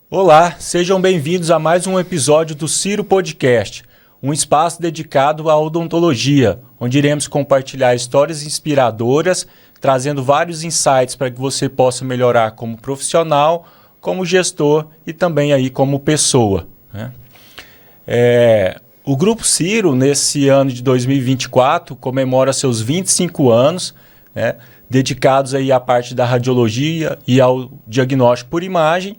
Olá, sejam bem-vindos a mais um episódio do Ciro Podcast, um espaço dedicado à odontologia, onde iremos compartilhar histórias inspiradoras, trazendo vários insights para que você possa melhorar como profissional, como gestor e também aí como pessoa, né? O Grupo Ciro, nesse ano de 2024, comemora seus 25 anos, né, dedicados aí à parte da radiologia e ao diagnóstico por imagem.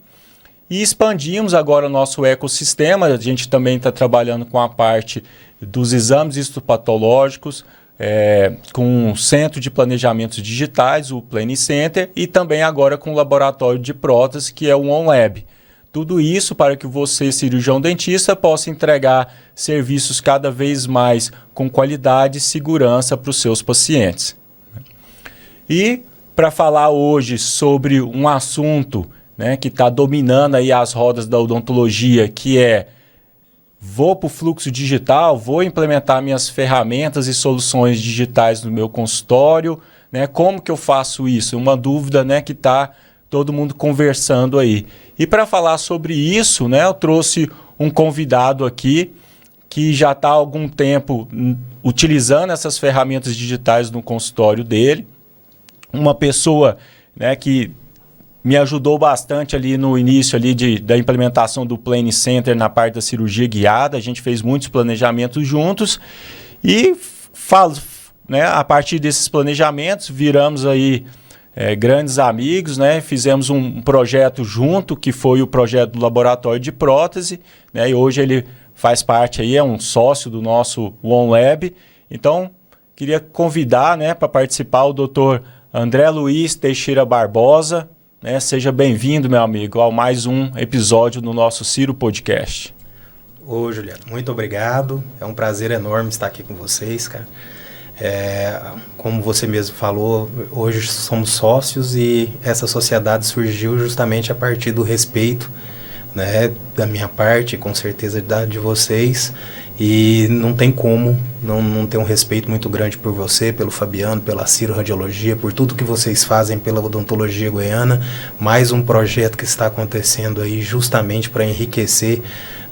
E expandimos agora o nosso ecossistema. A gente também está trabalhando com a parte dos exames histopatológicos, com o Centro de Planejamentos Digitais, o Planning Center, e também agora com o laboratório de prótese, que é o OnLab. Tudo isso para que você, cirurgião dentista, possa entregar serviços cada vez mais com qualidade e segurança para os seus pacientes. E para falar hoje sobre um assunto, né, que está dominando aí as rodas da odontologia, que é: vou para o fluxo digital, vou implementar minhas ferramentas e soluções digitais no meu consultório, né? Como que eu faço isso? Uma dúvida, né, que está todo mundo conversando aí. E para falar sobre isso, né, eu trouxe um convidado aqui que já está há algum tempo utilizando essas ferramentas digitais no consultório dele. Uma pessoa, né, que me ajudou bastante ali no início ali da implementação do Planning Center na parte da cirurgia guiada. A gente fez muitos planejamentos juntos e né, a partir desses planejamentos viramos aí grandes amigos, né? Fizemos um projeto junto, que foi o projeto do laboratório de prótese, né? E hoje ele faz parte aí, é um sócio do nosso OnLab. Então, queria convidar, né, para participar o Dr. André Luiz Teixeira Barbosa, né? Seja bem-vindo, meu amigo, a mais um episódio do nosso Ciro Podcast. Ô, Juliano, muito obrigado. É um prazer enorme estar aqui com vocês, cara. Como você mesmo falou, hoje somos sócios e essa sociedade surgiu justamente a partir do respeito, né, da minha parte, com certeza de vocês. E não tem como não ter um respeito muito grande por você, pelo Fabiano, pela Ciro Radiologia, por tudo que vocês fazem pela odontologia goiana. Mais um projeto que está acontecendo aí justamente para enriquecer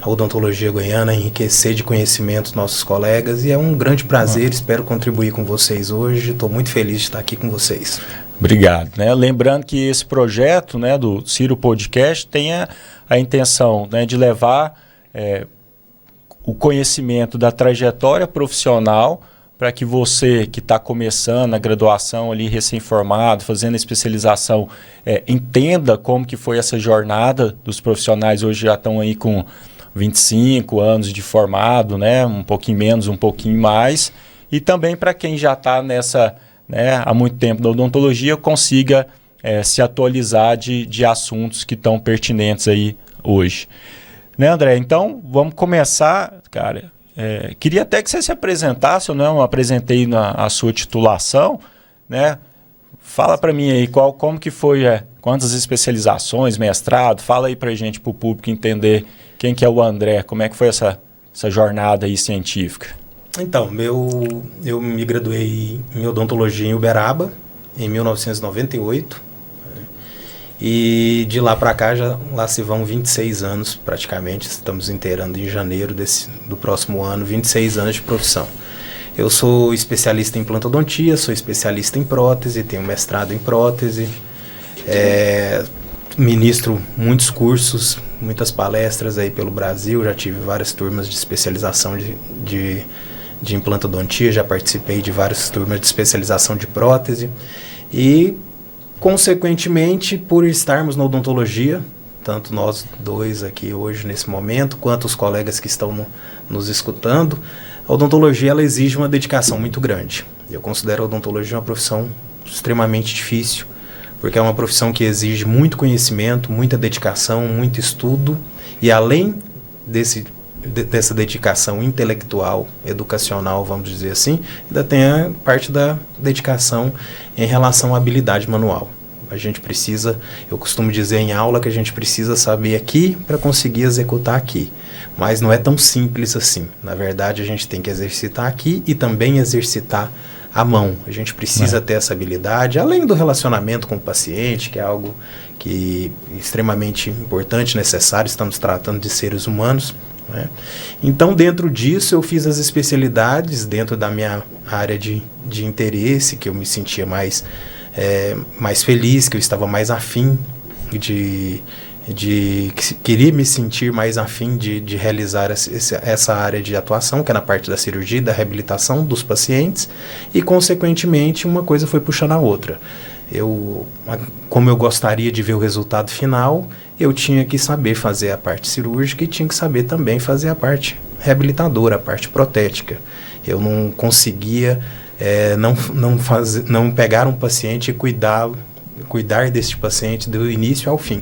a odontologia goiana, enriquecer de conhecimento nossos colegas. E é um grande prazer, espero contribuir com vocês hoje. Estou muito feliz de estar aqui com vocês. Obrigado, né? Lembrando que esse projeto, né, do Ciro Podcast tem a intenção, né, de levar o conhecimento da trajetória profissional para que você que está começando a graduação ali, recém-formado, fazendo a especialização, entenda como que foi essa jornada dos profissionais. Hoje já estão aí com 25 anos de formado, né? Um pouquinho menos, um pouquinho mais. E também para quem já está nessa, né, há muito tempo na odontologia, consiga se atualizar de assuntos que estão pertinentes aí hoje. Né, André? Então, vamos começar, cara. Queria até que você se apresentasse, eu não apresentei a sua titulação, né? Fala para mim aí, como que foi, quantas especializações, mestrado, fala aí para a gente, para o público entender quem que é o André, como é que foi essa jornada aí científica. Então, eu me graduei em odontologia em Uberaba, em 1998, e de lá para cá, lá se vão 26 anos praticamente, estamos inteirando em janeiro do próximo ano, 26 anos de profissão. Eu sou especialista em implantodontia, sou especialista em prótese, tenho mestrado em prótese, ministro muitos cursos, muitas palestras aí pelo Brasil, já tive várias turmas de especialização de implantodontia, já participei de várias turmas de especialização de prótese e, consequentemente, por estarmos na odontologia, tanto nós dois aqui hoje nesse momento, quanto os colegas que estão nos escutando, a odontologia ela exige uma dedicação muito grande. Eu considero a odontologia uma profissão extremamente difícil, porque é uma profissão que exige muito conhecimento, muita dedicação, muito estudo, e além dessa dedicação intelectual, educacional, vamos dizer assim, ainda tem a parte da dedicação em relação à habilidade manual. A gente precisa, eu costumo dizer em aula que a gente precisa saber aqui para conseguir executar aqui. Mas não é tão simples assim. Na verdade, a gente tem que exercitar aqui e também exercitar à mão. A gente precisa ter essa habilidade, além do relacionamento com o paciente, que é algo que é extremamente importante, necessário, estamos tratando de seres humanos, né? Então, dentro disso, eu fiz as especialidades dentro da minha área de interesse, que eu me sentia mais feliz, que eu estava mais afim queria me sentir mais afim de realizar essa área de atuação, que é na parte da cirurgia e da reabilitação dos pacientes, e, consequentemente, uma coisa foi puxando a outra. Como eu gostaria de ver o resultado final, eu tinha que saber fazer a parte cirúrgica e tinha que saber também fazer a parte reabilitadora, a parte protética. Eu não conseguia não pegar um paciente e cuidar deste paciente do início ao fim.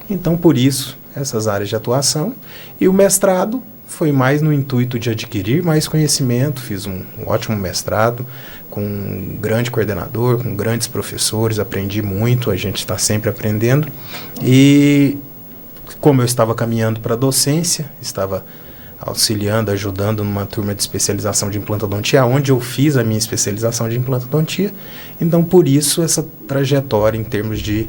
Então, por isso, essas áreas de atuação. E o mestrado foi mais no intuito de adquirir mais conhecimento. Fiz um ótimo mestrado com um grande coordenador, com grandes professores, aprendi muito, a gente está sempre aprendendo. E como eu estava caminhando para a docência, estava auxiliando, ajudando numa turma de especialização de implantodontia, onde eu fiz a minha especialização de implantodontia. Então, por isso, essa trajetória em termos de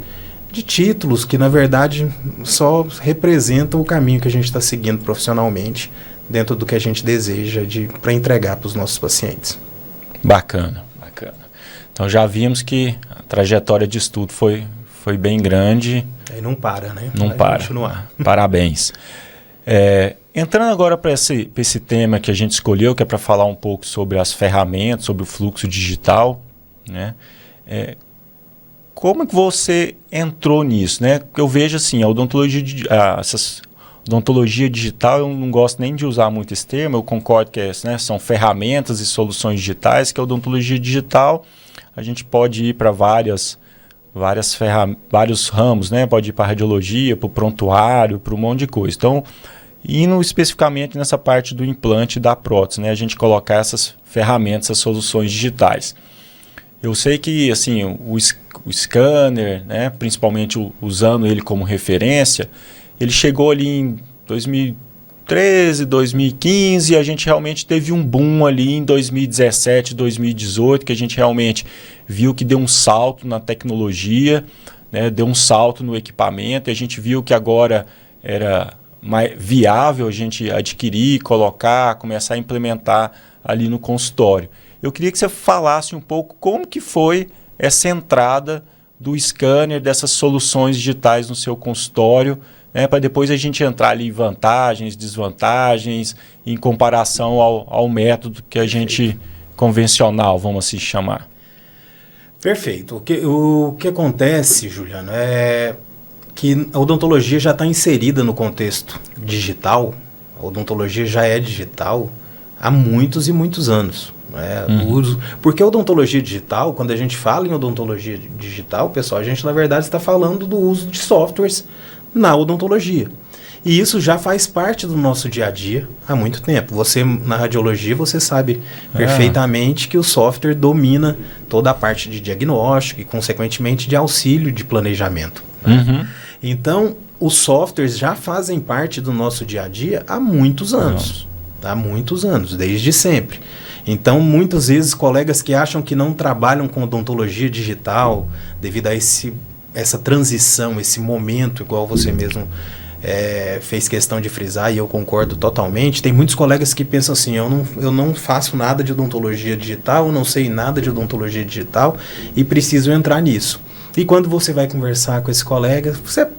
títulos, que na verdade só representam o caminho que a gente está seguindo profissionalmente, dentro do que a gente deseja para entregar para os nossos pacientes. Bacana, bacana. Então já vimos que a trajetória de estudo foi bem grande. E não para, né? Não vai para. Continuar. Parabéns. Entrando agora para esse tema que a gente escolheu, que é para falar um pouco sobre as ferramentas, sobre o fluxo digital, né? Como que você entrou nisso, né? Eu vejo assim, a odontologia digital, eu não gosto nem de usar muito esse termo, eu concordo que são ferramentas e soluções digitais, que a odontologia digital, a gente pode ir para vários ramos, né? Pode ir para a radiologia, para o prontuário, para um monte de coisa. Então, indo especificamente nessa parte do implante e da prótese, né? A gente colocar essas ferramentas, essas soluções digitais. Eu sei que assim, o scanner, né, principalmente usando ele como referência, ele chegou ali em 2013, 2015, e a gente realmente teve um boom ali em 2017, 2018, que a gente realmente viu que deu um salto na tecnologia, né, deu um salto no equipamento, e a gente viu que agora era mais viável a gente adquirir, colocar, começar a implementar ali no consultório. Eu queria que você falasse um pouco como que foi essa entrada do scanner, dessas soluções digitais no seu consultório, né, para depois a gente entrar ali em vantagens, desvantagens, em comparação ao método que a gente convencional, vamos assim chamar. Perfeito. O que acontece, Juliano, é que a odontologia já está inserida no contexto digital, a odontologia já é digital há muitos e muitos anos. Porque a odontologia digital, quando a gente fala em odontologia digital, pessoal, a gente na verdade está falando do uso de softwares na odontologia. E isso já faz parte do nosso dia a dia há muito tempo. Você, na radiologia, você sabe perfeitamente que o software domina toda a parte de diagnóstico e, consequentemente, de auxílio de planejamento. Né? Então, os softwares já fazem parte do nosso dia a dia há muitos anos. Há muitos anos, desde sempre. Então, muitas vezes, colegas que acham que não trabalham com odontologia digital, devido a essa transição, esse momento, igual você mesmo fez questão de frisar, e eu concordo totalmente, tem muitos colegas que pensam assim, eu não faço nada de odontologia digital, eu não sei nada de odontologia digital e preciso entrar nisso. E quando você vai conversar com esse colega,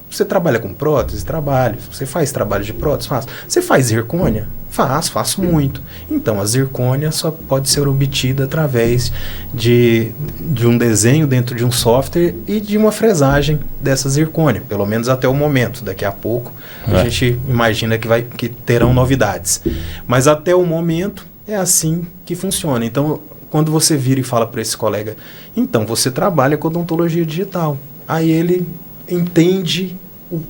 você trabalha com prótese? Trabalho. Você faz trabalho de prótese? Faço. Você faz zircônia? Faço muito. Então, a zircônia só pode ser obtida através de um desenho dentro de um software e de uma fresagem dessa zircônia, pelo menos até o momento. Daqui a pouco a gente imagina que terão novidades. Mas até o momento é assim que funciona. Então, quando você vira e fala para esse colega, então você trabalha com odontologia digital, aí ele entende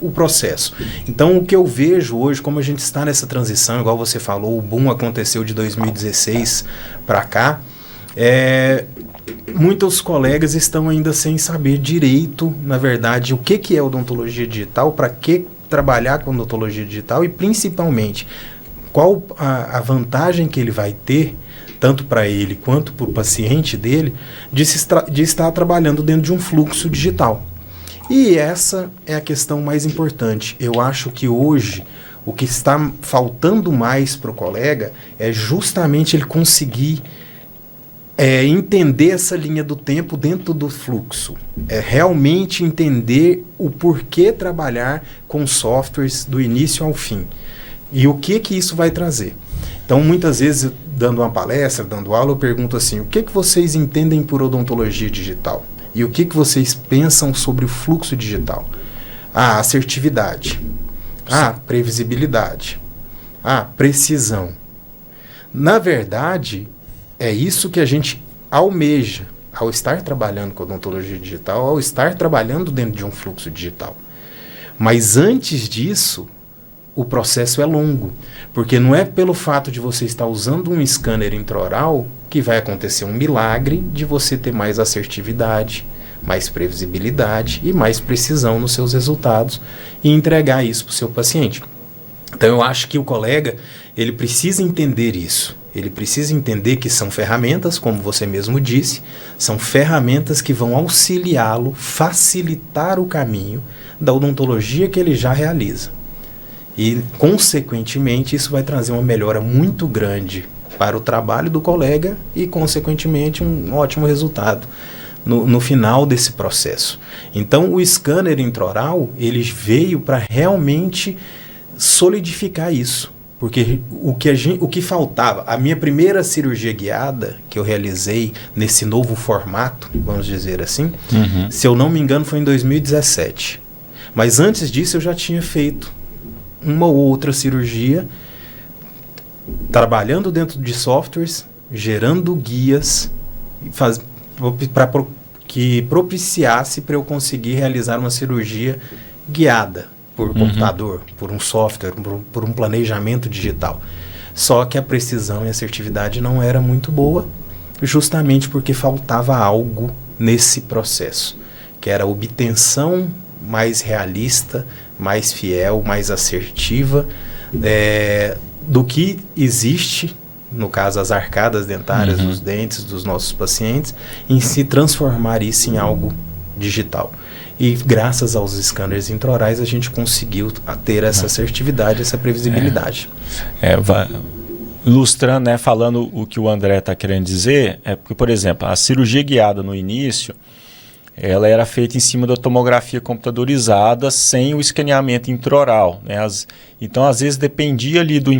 o processo. Então, o que eu vejo hoje, como a gente está nessa transição, igual você falou, o boom aconteceu de 2016 para cá, muitos colegas estão ainda sem saber direito, na verdade, o que é odontologia digital, para que trabalhar com odontologia digital e, principalmente, qual a vantagem que ele vai ter, tanto para ele quanto para o paciente dele, de estar trabalhando dentro de um fluxo digital. E essa é a questão mais importante. Eu acho que hoje o que está faltando mais para o colega é justamente ele conseguir entender essa linha do tempo dentro do fluxo. É realmente entender o porquê trabalhar com softwares do início ao fim. E o que isso vai trazer. Então, muitas vezes, dando uma palestra, dando aula, eu pergunto assim, o que vocês entendem por odontologia digital? E o que vocês pensam sobre o fluxo digital? Assertividade. Previsibilidade. Precisão. Na verdade, é isso que a gente almeja ao estar trabalhando com odontologia digital, ao estar trabalhando dentro de um fluxo digital. Mas antes disso, o processo é longo, porque não é pelo fato de você estar usando um scanner intraoral que vai acontecer um milagre de você ter mais assertividade, mais previsibilidade e mais precisão nos seus resultados e entregar isso para o seu paciente. Então eu acho que o colega, ele precisa entender isso. Ele precisa entender que são ferramentas, como você mesmo disse, são ferramentas que vão auxiliá-lo, facilitar o caminho da odontologia que ele já realiza. E, consequentemente, isso vai trazer uma melhora muito grande para o trabalho do colega e, consequentemente, um ótimo resultado no final desse processo. Então, o scanner intraoral, ele veio para realmente solidificar isso. Porque o que faltava, a minha primeira cirurgia guiada que eu realizei nesse novo formato, vamos dizer assim, se eu não me engano foi em 2017. Mas antes disso eu já tinha feito uma ou outra cirurgia, trabalhando dentro de softwares, gerando guias, para que propiciasse para eu conseguir realizar uma cirurgia guiada por computador, por um software, por um planejamento digital. Só que a precisão e a assertividade não era muito boa, justamente porque faltava algo nesse processo, que era a obtenção mais realista, mais fiel, mais assertiva do que existe, no caso as arcadas dentárias, dos dentes dos nossos pacientes, em se transformar isso em algo digital. E graças aos scanners intraorais a gente conseguiu ter essa assertividade, essa previsibilidade. Ilustrando, né, falando o que o André está querendo dizer, porque, por exemplo, a cirurgia guiada no início, ela era feita em cima da tomografia computadorizada sem o escaneamento intraoral, né? Então, às vezes, dependia ali do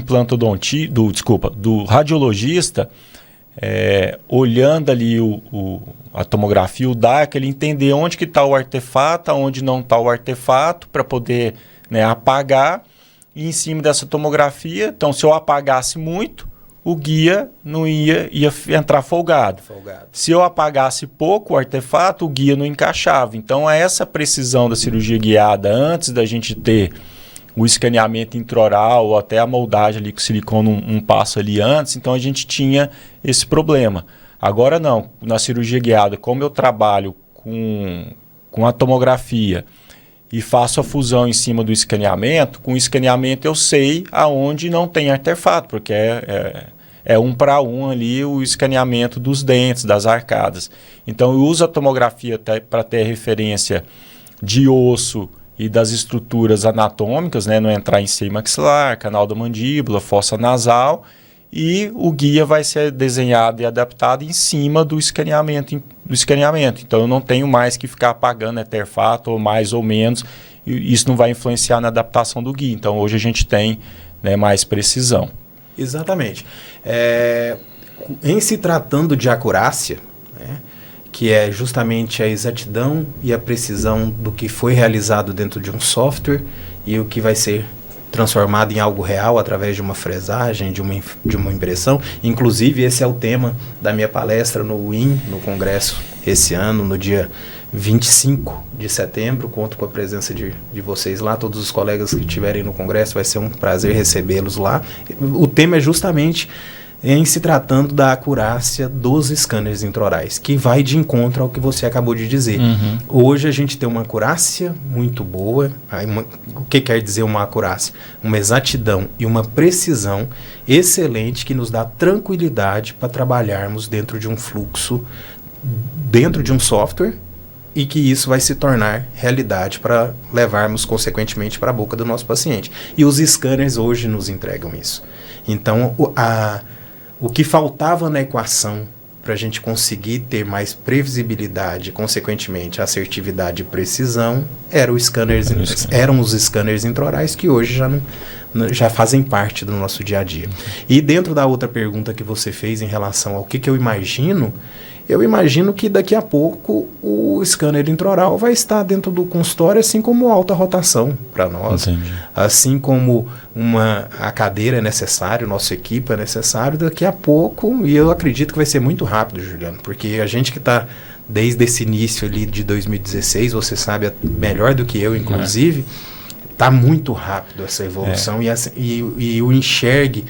do radiologista, olhando ali a tomografia, o DAC, ele entender onde que está o artefato, onde não está o artefato, para poder, né, apagar, e em cima dessa tomografia, então se eu apagasse muito, o guia não ia entrar folgado. Se eu apagasse pouco o artefato, o guia não encaixava. Então, essa precisão da cirurgia guiada, antes da gente ter o escaneamento intraoral ou até a moldagem ali com silicone um passo ali antes, então a gente tinha esse problema. Agora não, na cirurgia guiada, como eu trabalho com a tomografia e faço a fusão em cima do escaneamento, com o escaneamento eu sei aonde não tem artefato, porque é 1 para 1 ali o escaneamento dos dentes, das arcadas. Então eu uso a tomografia para ter referência de osso e das estruturas anatômicas, né, não entrar em seio maxilar, canal da mandíbula, fossa nasal, e o guia vai ser desenhado e adaptado em cima do escaneamento. Então eu não tenho mais que ficar apagando artefato, ou mais ou menos, e isso não vai influenciar na adaptação do guia. Então hoje a gente tem, né, mais precisão. Exatamente. Em se tratando de acurácia, né, que é justamente a exatidão e a precisão do que foi realizado dentro de um software e o que vai ser transformado em algo real através de uma fresagem, de uma impressão. Inclusive, esse é o tema da minha palestra no WIN, no congresso, esse ano, no dia 25 de setembro. Conto com a presença de vocês lá, todos os colegas que estiverem no congresso, vai ser um prazer recebê-los lá. O tema é justamente em se tratando da acurácia dos scanners intraorais, que vai de encontro ao que você acabou de dizer. Hoje a gente tem uma acurácia muito boa. O que quer dizer uma acurácia? Uma exatidão e uma precisão excelente que nos dá tranquilidade para trabalharmos dentro de um fluxo, dentro de um software, e que isso vai se tornar realidade para levarmos, consequentemente, para a boca do nosso paciente. E os scanners hoje nos entregam isso. Então, o que faltava na equação para a gente conseguir ter mais previsibilidade, consequentemente, assertividade e precisão, eram os scanners intraorais, que hoje já fazem parte do nosso dia a dia. E dentro da outra pergunta que você fez em relação ao que eu imagino que daqui a pouco o scanner intraoral vai estar dentro do consultório, assim como alta rotação para nós. Entendi. Assim como a cadeira é necessária, nossa equipe é necessário, daqui a pouco, e eu acredito que vai ser muito rápido, Juliano, porque a gente que está desde esse início ali de 2016, você sabe melhor do que eu, inclusive, está muito rápido essa evolução e o enxergue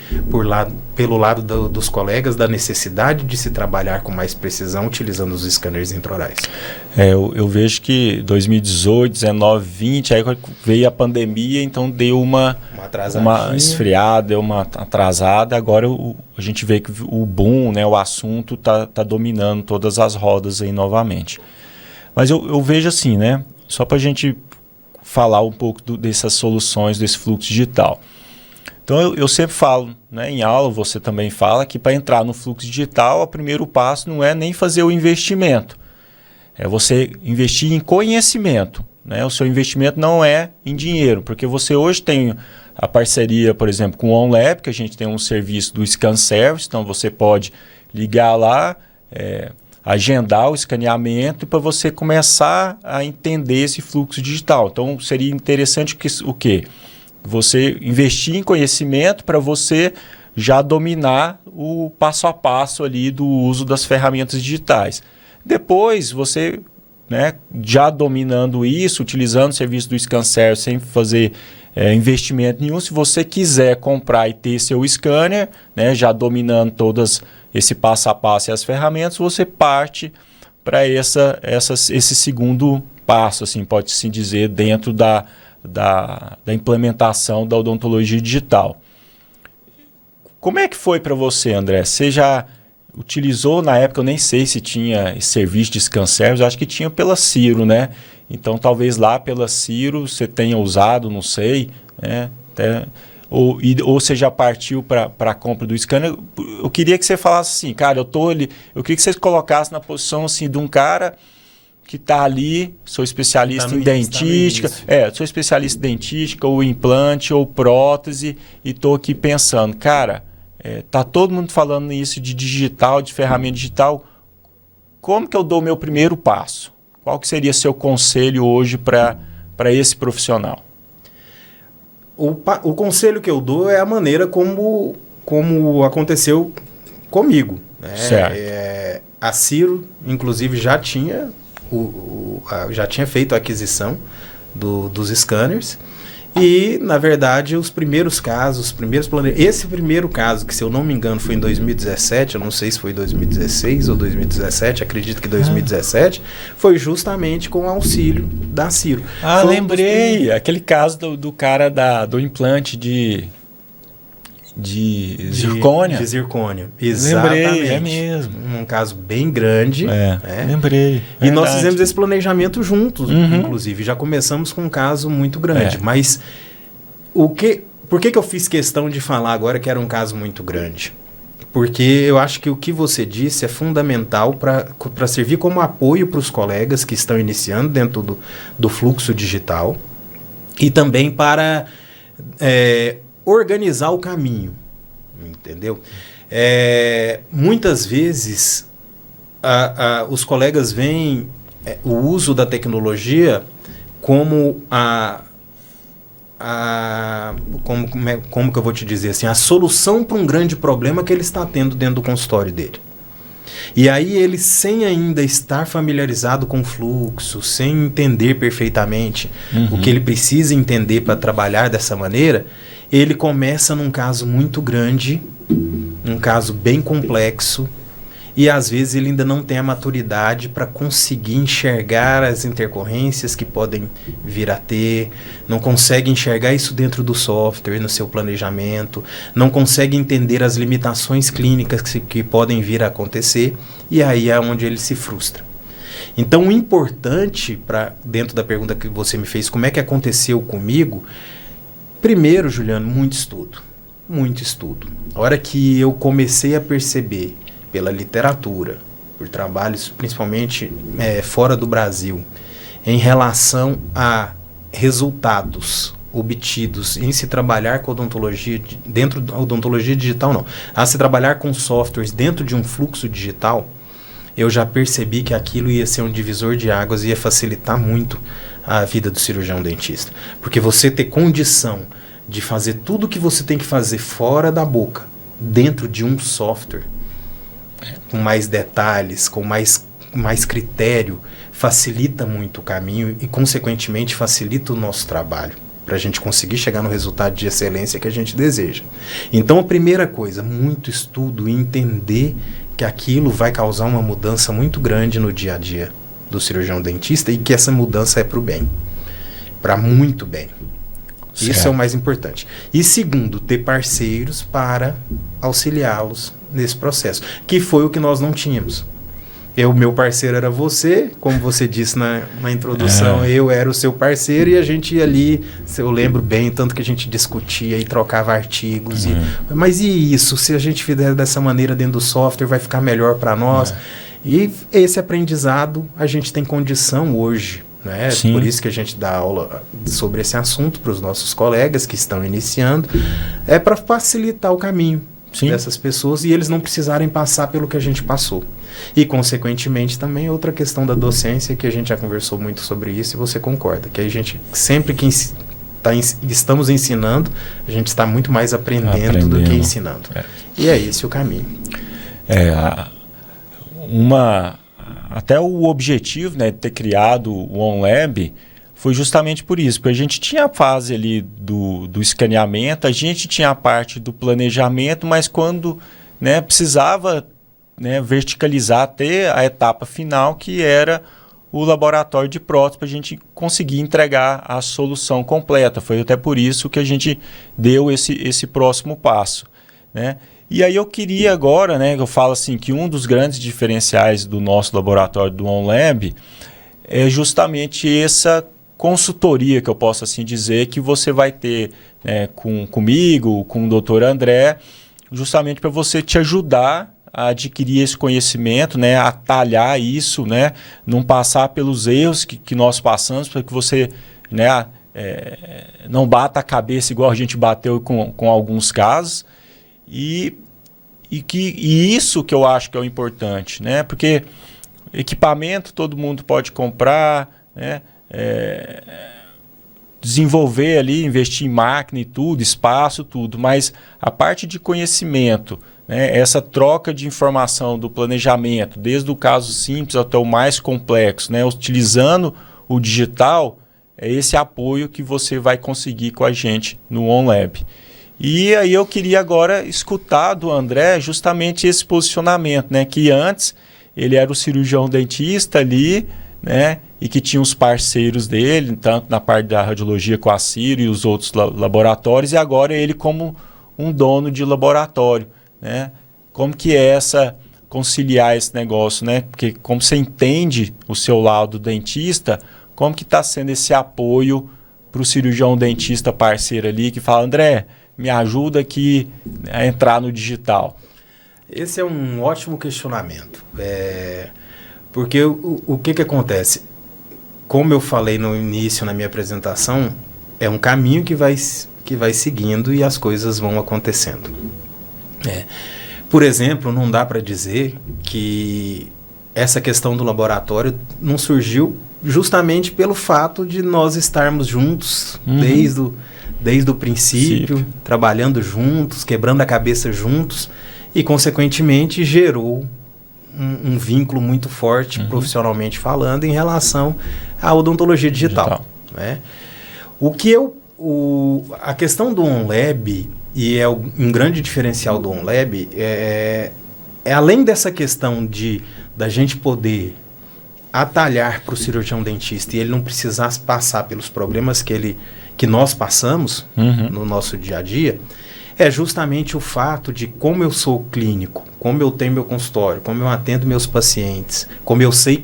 pelo lado dos colegas da necessidade de se trabalhar com mais precisão utilizando os scanners intraorais. Eu vejo que 2018, 19, 20, aí veio a pandemia, então deu uma esfriada, deu uma atrasada. Agora a gente vê que o boom, né, o assunto está dominando todas as rodas aí novamente. Mas eu vejo assim, né, só para a gente falar um pouco dessas soluções, desse fluxo digital. Então, eu sempre falo, né, em aula, você também fala, que para entrar no fluxo digital, o primeiro passo não é nem fazer o investimento. É você investir em conhecimento. Né? O seu investimento não é em dinheiro, porque você hoje tem a parceria, por exemplo, com o OnLab, que a gente tem um serviço do Scan Service, então você pode ligar lá, agendar o escaneamento para você começar a entender esse fluxo digital. Então, seria interessante o quê? Você investir em conhecimento para você já dominar o passo a passo ali do uso das ferramentas digitais. Depois, você, né, já dominando isso, utilizando o serviço do Scan Service sem fazer investimento nenhum, se você quiser comprar e ter seu scanner, né, já dominando todas esse passo a passo e as ferramentas, você parte para esse segundo passo, assim, pode-se dizer, dentro da implementação da odontologia digital. Como é que foi para você, André? Você já utilizou na época, eu nem sei se tinha esse serviço de Scan Service, eu acho que tinha pela Ciro, né? Então, talvez lá pela Ciro você tenha usado, não sei, né? Ou você já partiu para a compra do scanner. Eu queria que você falasse assim, cara, eu queria que você colocasse na posição assim, de um cara que está ali, sou especialista em dentística, sou especialista em dentística, ou implante, ou prótese, e estou aqui pensando, cara, tá todo mundo falando isso de digital, de ferramenta digital, como que eu dou o meu primeiro passo? Qual que seria seu conselho hoje para esse profissional? O conselho que eu dou é a maneira como aconteceu comigo. Né? Certo. A Ciro, inclusive, já tinha feito a aquisição dos scanners. E, na verdade, esse primeiro caso, que se eu não me engano foi em 2017, eu não sei se foi 2016 ou 2017, acredito que 2017, foi justamente com o auxílio da Ciro. Lembrei, aquele caso do cara do implante de zircônia. De zircônia, exatamente. Lembrei, é mesmo. Um caso bem grande. Lembrei. E nós fizemos esse planejamento juntos, inclusive. Já começamos com um caso muito grande. Mas por que eu fiz questão de falar agora que era um caso muito grande? Porque eu acho que o que você disse é fundamental para servir como apoio para os colegas que estão iniciando dentro do fluxo digital e também para organizar o caminho, entendeu? Muitas vezes os colegas veem o uso da tecnologia como como que eu vou te dizer assim, a solução para um grande problema que ele está tendo dentro do consultório dele. E aí ele, sem ainda estar familiarizado com o fluxo, sem entender perfeitamente o que ele precisa entender para trabalhar dessa maneira, ele começa num caso muito grande um caso bem complexo, e às vezes ele ainda não tem a maturidade para conseguir enxergar as intercorrências que podem vir a ter, não consegue enxergar isso dentro do software, no seu planejamento, não consegue entender as limitações clínicas que podem vir a acontecer, e aí é onde ele se frustra. Então, o importante, dentro da pergunta que você me fez, como é que aconteceu comigo? Primeiro, Juliano, muito estudo. Muito estudo. A hora que eu comecei a perceber, pela literatura, por trabalhos principalmente fora do Brasil, em relação a resultados obtidos em se trabalhar com odontologia, dentro da odontologia digital não, a se trabalhar com softwares dentro de um fluxo digital, eu já percebi que aquilo ia ser um divisor de águas e ia facilitar muito a vida do cirurgião dentista. Porque você ter condição de fazer tudo o que você tem que fazer fora da boca, dentro de um software, com mais detalhes, com mais critério, facilita muito o caminho e, consequentemente, facilita o nosso trabalho, para a gente conseguir chegar no resultado de excelência que a gente deseja. Então, a primeira coisa, muito estudo e entender que aquilo vai causar uma mudança muito grande no dia a dia do cirurgião dentista e que essa mudança é para o bem, para muito bem. Certo. Isso é o mais importante. E segundo, ter parceiros para auxiliá-los nesse processo, que foi o que nós não tínhamos. Meu parceiro era você, como você disse na introdução, eu era o seu parceiro e a gente ia ali, eu lembro bem, tanto que a gente discutia e trocava artigos. Mas e isso? Se a gente fizer dessa maneira dentro do software, vai ficar melhor para nós? E esse aprendizado a gente tem condição hoje. Né? Por isso que a gente dá aula sobre esse assunto para os nossos colegas que estão iniciando, é para facilitar o caminho dessas pessoas e eles não precisarem passar pelo que a gente passou. E, consequentemente, também outra questão da docência, que a gente já conversou muito sobre isso e você concorda, que a gente, sempre que estamos ensinando, a gente está muito mais aprendendo do que ensinando. E é esse o caminho. Até o objetivo, né, de ter criado o OnLab foi justamente por isso, porque a gente tinha a fase ali do escaneamento, a gente tinha a parte do planejamento, mas quando, né, precisava, né, verticalizar, ter a etapa final, que era o laboratório de prótese, para a gente conseguir entregar a solução completa. Foi até por isso que a gente deu esse próximo passo, né? E aí eu queria agora, né, eu falo assim, que um dos grandes diferenciais do nosso laboratório do OnLab é justamente essa consultoria, que eu posso assim dizer, que você vai ter, né, comigo, com o Dr. André, justamente para você te ajudar a adquirir esse conhecimento, né, a talhar isso, né, não passar pelos erros que nós passamos, para que você, né, não bata a cabeça igual a gente bateu com alguns casos. E isso que eu acho que é o importante, né? Porque equipamento todo mundo pode comprar, né? Desenvolver ali, investir em máquina e tudo, espaço, tudo, mas a parte de conhecimento, né? Essa troca de informação do planejamento, desde o caso simples até o mais complexo, né? Utilizando o digital, é esse apoio que você vai conseguir com a gente no OnLab. E aí eu queria agora escutar do André justamente esse posicionamento, né? Que antes ele era o cirurgião dentista ali, né? E que tinha os parceiros dele, tanto na parte da radiologia com a Ciro e os outros laboratórios, e agora ele como um dono de laboratório, né? Como que é conciliar esse negócio, né? Porque como você entende o seu lado dentista, como que está sendo esse apoio para o cirurgião dentista parceiro ali, que fala, André, me ajuda aqui a entrar no digital? Esse é um ótimo questionamento. Porque o que acontece? Como eu falei no início, na minha apresentação, é um caminho que vai seguindo e as coisas vão acontecendo. Por exemplo, não dá para dizer que essa questão do laboratório não surgiu justamente pelo fato de nós estarmos juntos desde o princípio, trabalhando juntos, quebrando a cabeça juntos e, consequentemente, gerou um vínculo muito forte, profissionalmente falando, em relação à odontologia digital. Né? A questão do OnLab, e é um grande diferencial do OnLab, é além dessa questão da gente poder atalhar para o cirurgião dentista e ele não precisar passar pelos problemas que nós passamos no nosso dia a dia, é justamente o fato de como eu sou clínico, como eu tenho meu consultório, como eu atendo meus pacientes, como eu sei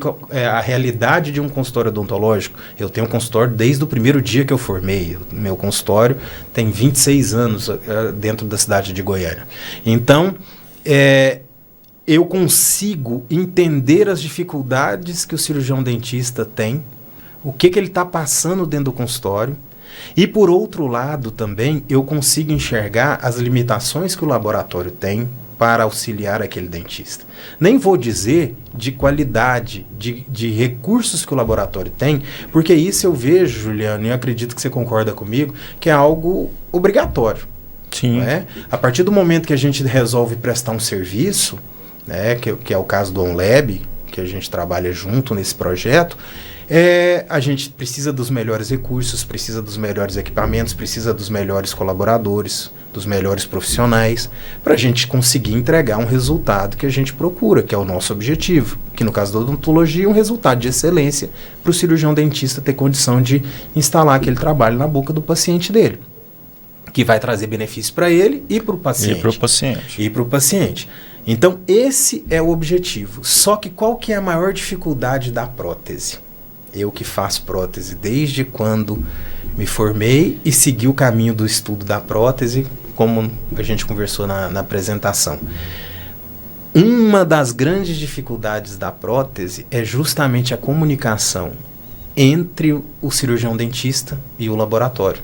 a realidade de um consultório odontológico. Eu tenho um consultório desde o primeiro dia que eu formei. Meu consultório tem 26 anos dentro da cidade de Goiânia. Então, eu consigo entender as dificuldades que o cirurgião dentista tem, o que ele está passando dentro do consultório. E, por outro lado, também, eu consigo enxergar as limitações que o laboratório tem para auxiliar aquele dentista. Nem vou dizer de qualidade, de recursos que o laboratório tem, porque isso eu vejo, Juliano, e eu acredito que você concorda comigo, que é algo obrigatório. Sim. Não é? A partir do momento que a gente resolve prestar um serviço, né, que é o caso do OnLab, que a gente trabalha junto nesse projeto, a gente precisa dos melhores recursos, precisa dos melhores equipamentos, precisa dos melhores colaboradores, dos melhores profissionais, para a gente conseguir entregar um resultado que a gente procura, que é o nosso objetivo. Que no caso da odontologia é um resultado de excelência para o cirurgião dentista ter condição de instalar aquele trabalho na boca do paciente dele, que vai trazer benefício para ele e para o paciente. E para o paciente. Então, esse é o objetivo. Só que qual que é a maior dificuldade da prótese? Eu que faço prótese desde quando me formei e segui o caminho do estudo da prótese, como a gente conversou na apresentação. Uma das grandes dificuldades da prótese é justamente a comunicação entre o cirurgião dentista e o laboratório.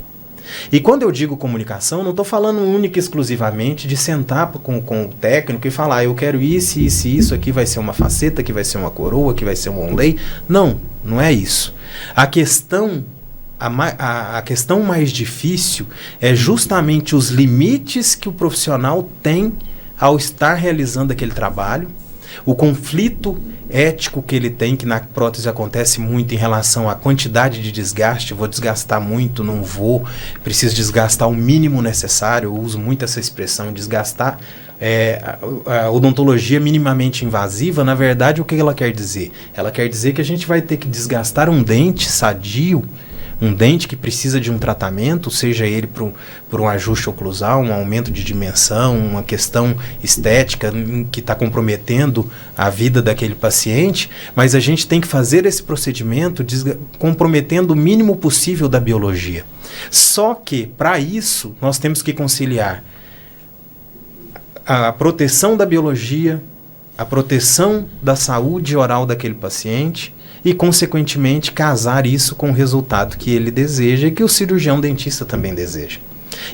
E quando eu digo comunicação, não estou falando única e exclusivamente de sentar com o técnico e falar, eu quero isso, isso e isso, aqui vai ser uma faceta, aqui vai ser uma coroa, aqui vai ser um onlay. Não é isso. A questão mais difícil é justamente os limites que o profissional tem ao estar realizando aquele trabalho, o conflito ético que ele tem, que na prótese acontece muito em relação à quantidade de desgaste. Vou desgastar muito, não vou, preciso desgastar o mínimo necessário. Eu uso muito essa expressão, desgastar. A odontologia minimamente invasiva, na verdade, o que ela quer dizer? Ela quer dizer que a gente vai ter que desgastar um dente sadio, um dente que precisa de um tratamento, seja ele por um ajuste oclusal, um aumento de dimensão, uma questão estética que está comprometendo a vida daquele paciente, mas a gente tem que fazer esse procedimento comprometendo o mínimo possível da biologia. Só que, para isso, nós temos que conciliar a proteção da biologia, a proteção da saúde oral daquele paciente e, consequentemente, casar isso com o resultado que ele deseja e que o cirurgião dentista também deseja.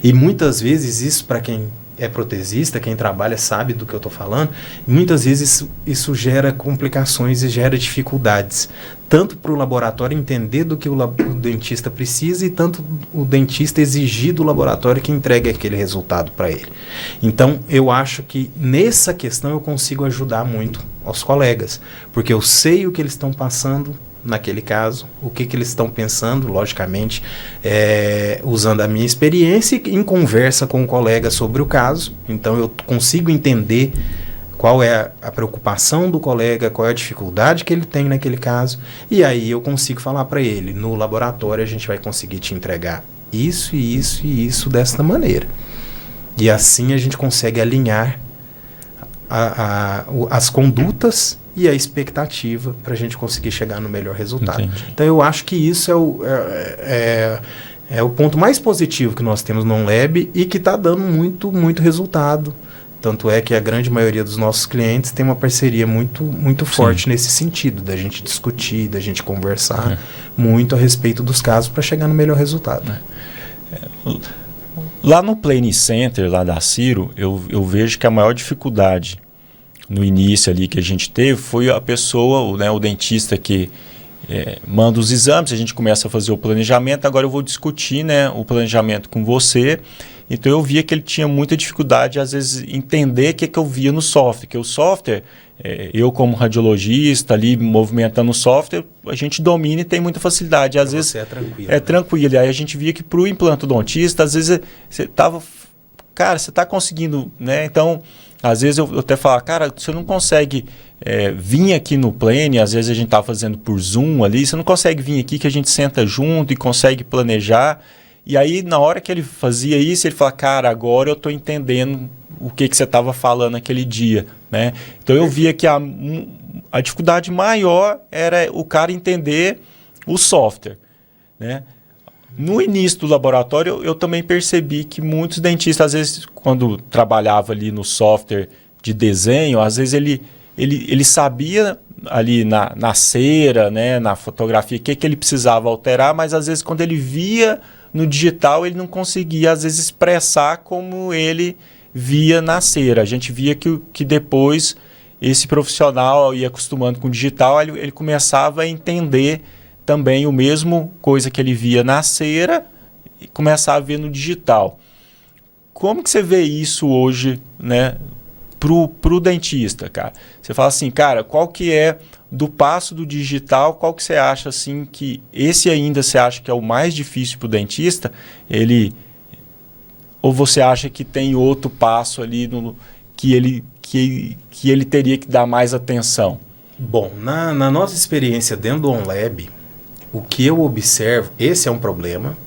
E muitas vezes isso, para quem é protesista, quem trabalha sabe do que eu estou falando, muitas vezes isso gera complicações e gera dificuldades, tanto para o laboratório entender do que o dentista precisa e tanto o dentista exigir do laboratório que entregue aquele resultado para ele. Então, eu acho que nessa questão eu consigo ajudar muito aos colegas, porque eu sei o que eles estão passando naquele caso, o que eles estão pensando, logicamente, usando a minha experiência em conversa com o colega sobre o caso. Então eu consigo entender qual é a preocupação do colega, qual é a dificuldade que ele tem naquele caso, e aí eu consigo falar para ele, no laboratório a gente vai conseguir te entregar isso e isso e isso desta maneira. E assim a gente consegue alinhar as condutas e a expectativa para a gente conseguir chegar no melhor resultado. Entendi. Então eu acho que isso é o ponto mais positivo que nós temos no OnLab e que está dando muito resultado. Tanto é que a grande maioria dos nossos clientes tem uma parceria muito forte nesse sentido, da gente discutir, da gente conversar muito a respeito dos casos para chegar no melhor resultado. Lá no Plane Center, lá da Ciro, eu vejo que a maior dificuldade no início ali que a gente teve foi a pessoa, o dentista que manda os exames, a gente começa a fazer o planejamento. Agora eu vou discutir o planejamento com você. Então eu via que ele tinha muita dificuldade, às vezes, entender o que eu via no software. Que o software, eu como radiologista ali movimentando o software, a gente domina e tem muita facilidade. Às vezes é tranquilo. É tranquilo. Aí a gente via que para o implantodontista, às vezes você estava cara, você está conseguindo, né? Então, às vezes eu até falo, cara, você não consegue vir aqui no Plane, às vezes a gente está fazendo por Zoom ali, você não consegue vir aqui que a gente senta junto e consegue planejar. E aí, na hora que ele fazia isso, ele fala, cara, agora eu estou entendendo o que você estava falando aquele dia, né? Então, eu via que a dificuldade maior era o cara entender o software, né? No início do laboratório, eu também percebi que muitos dentistas, às vezes, quando trabalhava ali no software de desenho, às vezes ele sabia ali na cera, né, na fotografia, o que ele precisava alterar, mas às vezes quando ele via no digital, ele não conseguia, às vezes, expressar como ele via na cera. A gente via que depois esse profissional ia acostumando com o digital, ele começava a entender também o mesmo coisa que ele via na cera e começava a ver no digital. Como que você vê isso hoje, né, pro dentista, cara? Você fala assim, cara, qual que é do passo do digital, qual que você acha assim que esse ainda você acha que é o mais difícil pro dentista? Ou você acha que tem outro passo ali que ele teria que dar mais atenção? Bom, na nossa experiência dentro do OnLab, o que eu observo, esse é um problema,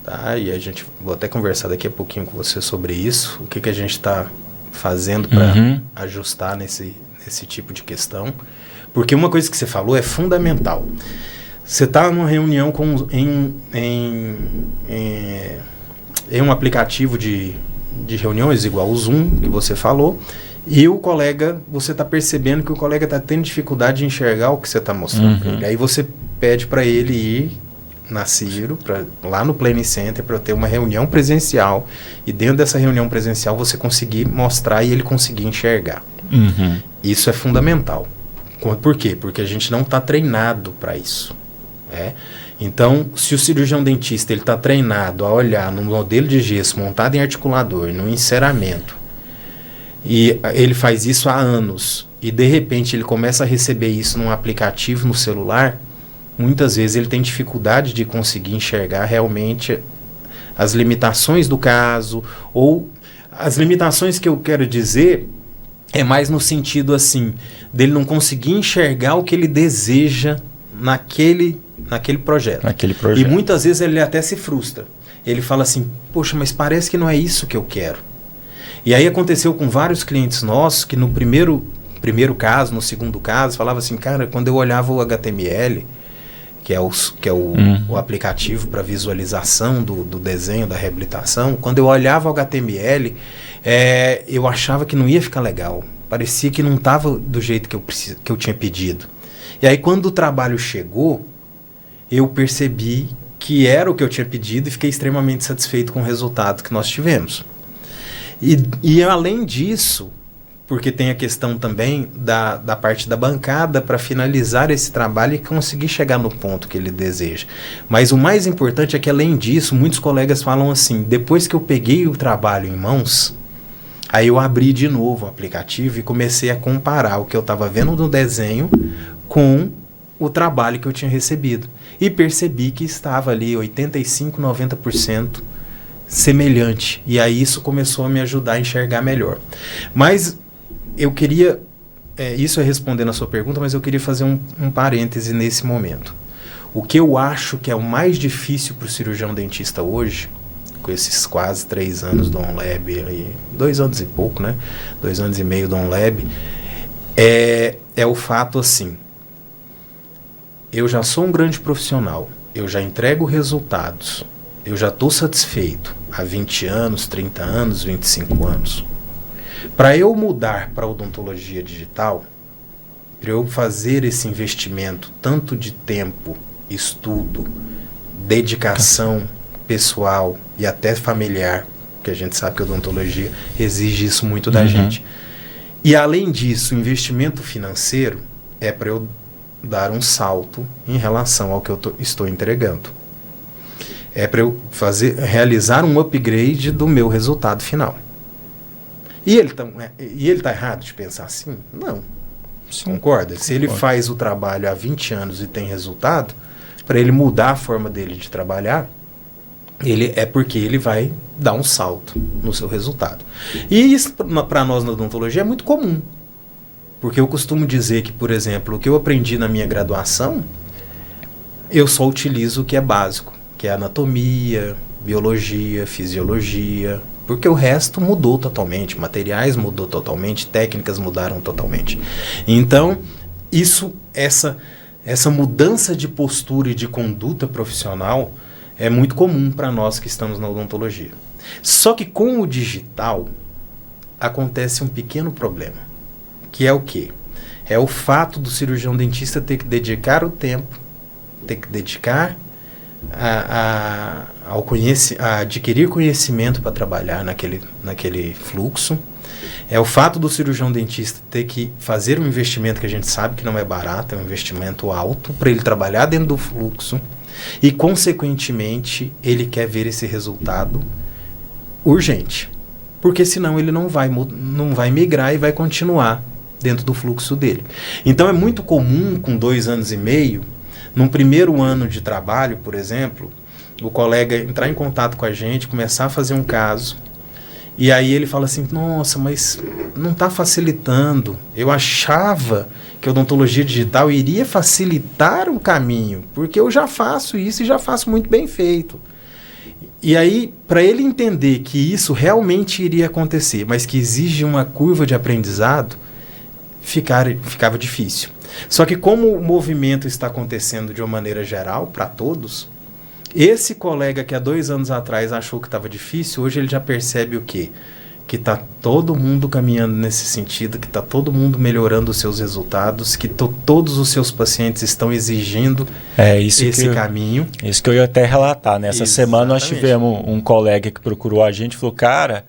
tá? E vou até conversar daqui a pouquinho com você sobre isso, o que a gente está fazendo para ajustar nesse tipo de questão. Porque uma coisa que você falou é fundamental. Você está numa reunião em um aplicativo de reuniões igual o Zoom, que você falou, e o colega, você está percebendo que o colega está tendo dificuldade de enxergar o que você está mostrando para ele. Aí você pede para ele ir na Ciro, lá no Plane Center, para ter uma reunião presencial, e dentro dessa reunião presencial você conseguir mostrar e ele conseguir enxergar. Isso é fundamental. Por quê? Porque a gente não está treinado para isso. Então, se o cirurgião dentista está treinado a olhar no modelo de gesso montado em articulador, no enceramento, e ele faz isso há anos, e de repente ele começa a receber isso num aplicativo no celular, muitas vezes ele tem dificuldade de conseguir enxergar realmente as limitações do caso, ou as limitações que eu quero dizer é mais no sentido assim, dele não conseguir enxergar o que ele deseja naquele projeto. E muitas vezes ele até se frustra. Ele fala assim, poxa, mas parece que não é isso que eu quero. E aí aconteceu com vários clientes nossos que no primeiro caso, no segundo caso, falava assim, cara, quando eu olhava o HTML, que é o aplicativo para visualização do desenho, da reabilitação, quando eu olhava o HTML, eu achava que não ia ficar legal. Parecia que não estava do jeito que eu tinha pedido. E aí quando o trabalho chegou, eu percebi que era o que eu tinha pedido e fiquei extremamente satisfeito com o resultado que nós tivemos. E além disso, porque tem a questão também da parte da bancada para finalizar esse trabalho e conseguir chegar no ponto que ele deseja. Mas o mais importante é que, além disso, muitos colegas falam assim, depois que eu peguei o trabalho em mãos, aí eu abri de novo o aplicativo e comecei a comparar o que eu estava vendo no desenho com o trabalho que eu tinha recebido. E percebi que estava ali 85%, 90% semelhante. E aí isso começou a me ajudar a enxergar melhor. Mas eu queria, isso é respondendo a sua pergunta, mas eu queria fazer um parêntese nesse momento. O que eu acho que é o mais difícil para o cirurgião dentista hoje, com esses quase 3 anos do OnLab, aí, 2 anos e pouco, né? 2 anos e meio do OnLab, é o fato assim, eu já sou um grande profissional, eu já entrego resultados, eu já estou satisfeito há 20 anos, 30 anos, 25 anos. Para eu mudar para a odontologia digital, para eu fazer esse investimento tanto de tempo, estudo, dedicação pessoal e até familiar, que a gente sabe que a odontologia exige isso muito da gente. E além disso, o investimento financeiro é para eu dar um salto em relação ao que eu estou entregando. É para eu realizar um upgrade do meu resultado final. E ele tá errado de pensar assim? Não. Sim, concorda? Se ele faz o trabalho há 20 anos e tem resultado, para ele mudar a forma dele de trabalhar, porque ele vai dar um salto no seu resultado. E isso, para nós na odontologia, é muito comum. Porque eu costumo dizer que, por exemplo, o que eu aprendi na minha graduação, eu só utilizo o que é básico, que é anatomia, biologia, fisiologia, porque o resto mudou totalmente, materiais mudou totalmente, técnicas mudaram totalmente. Então, essa mudança de postura e de conduta profissional é muito comum para nós que estamos na odontologia. Só que com o digital acontece um pequeno problema, que é o quê? É o fato do cirurgião dentista ter que dedicar o tempo, ter que dedicar a adquirir conhecimento para trabalhar naquele fluxo. É o fato do cirurgião dentista ter que fazer um investimento que a gente sabe que não é barato, é um investimento alto, para ele trabalhar dentro do fluxo e, consequentemente, ele quer ver esse resultado urgente. Porque senão ele não vai migrar e vai continuar dentro do fluxo dele. Então é muito comum, com 2 anos e meio, num primeiro ano de trabalho, por exemplo, o colega entrar em contato com a gente, começar a fazer um caso, e aí ele fala assim, nossa, mas não está facilitando. Eu achava que a odontologia digital iria facilitar o caminho, porque eu já faço isso e já faço muito bem feito. E aí, para ele entender que isso realmente iria acontecer, mas que exige uma curva de aprendizado, ficava difícil. Só que como o movimento está acontecendo de uma maneira geral, para todos, esse colega que há 2 anos atrás achou que estava difícil, hoje ele já percebe o quê? Que está todo mundo caminhando nesse sentido, que está todo mundo melhorando os seus resultados, que todos os seus pacientes estão exigindo esse caminho. Isso que eu ia até relatar. Nessa semana nós tivemos um colega que procurou a gente e falou, cara,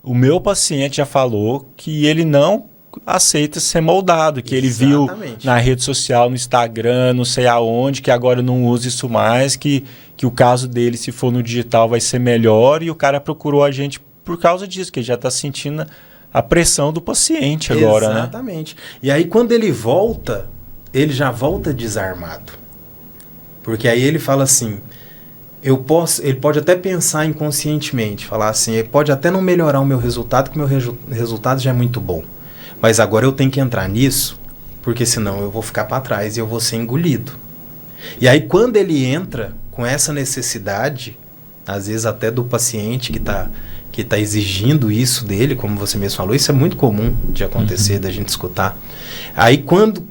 o meu paciente já falou que ele não aceita ser moldado, que ele viu na rede social, no Instagram, não sei aonde, que agora não usa isso mais, que o caso dele, se for no digital, vai ser melhor, e o cara procurou a gente por causa disso, que ele já está sentindo a pressão do paciente agora, né? Exatamente. E aí, quando ele volta, ele já volta desarmado. Porque aí ele fala assim, ele pode até pensar inconscientemente, falar assim, ele pode até não melhorar o meu resultado, que o meu resultado já é muito bom. Mas agora eu tenho que entrar nisso, porque senão eu vou ficar para trás e eu vou ser engolido. E aí quando ele entra com essa necessidade, às vezes até do paciente que tá exigindo isso dele, como você mesmo falou, isso é muito comum de acontecer, da gente escutar. Aí quando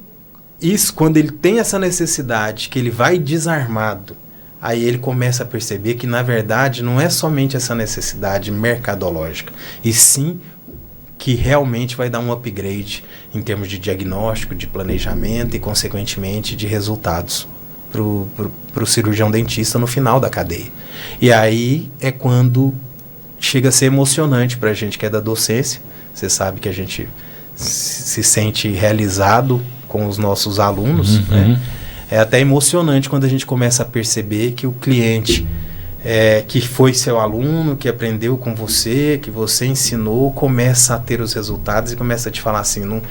ele tem essa necessidade, que ele vai desarmado, aí ele começa a perceber que na verdade não é somente essa necessidade mercadológica, e sim que realmente vai dar um upgrade em termos de diagnóstico, de planejamento e, consequentemente, de resultados para o cirurgião dentista no final da cadeia. E aí é quando chega a ser emocionante para a gente que é da docência. Você sabe que a gente se sente realizado com os nossos alunos, né? É até emocionante quando a gente começa a perceber que o cliente que foi seu aluno, que aprendeu com você, que você ensinou, começa a ter os resultados e começa a te falar assim, não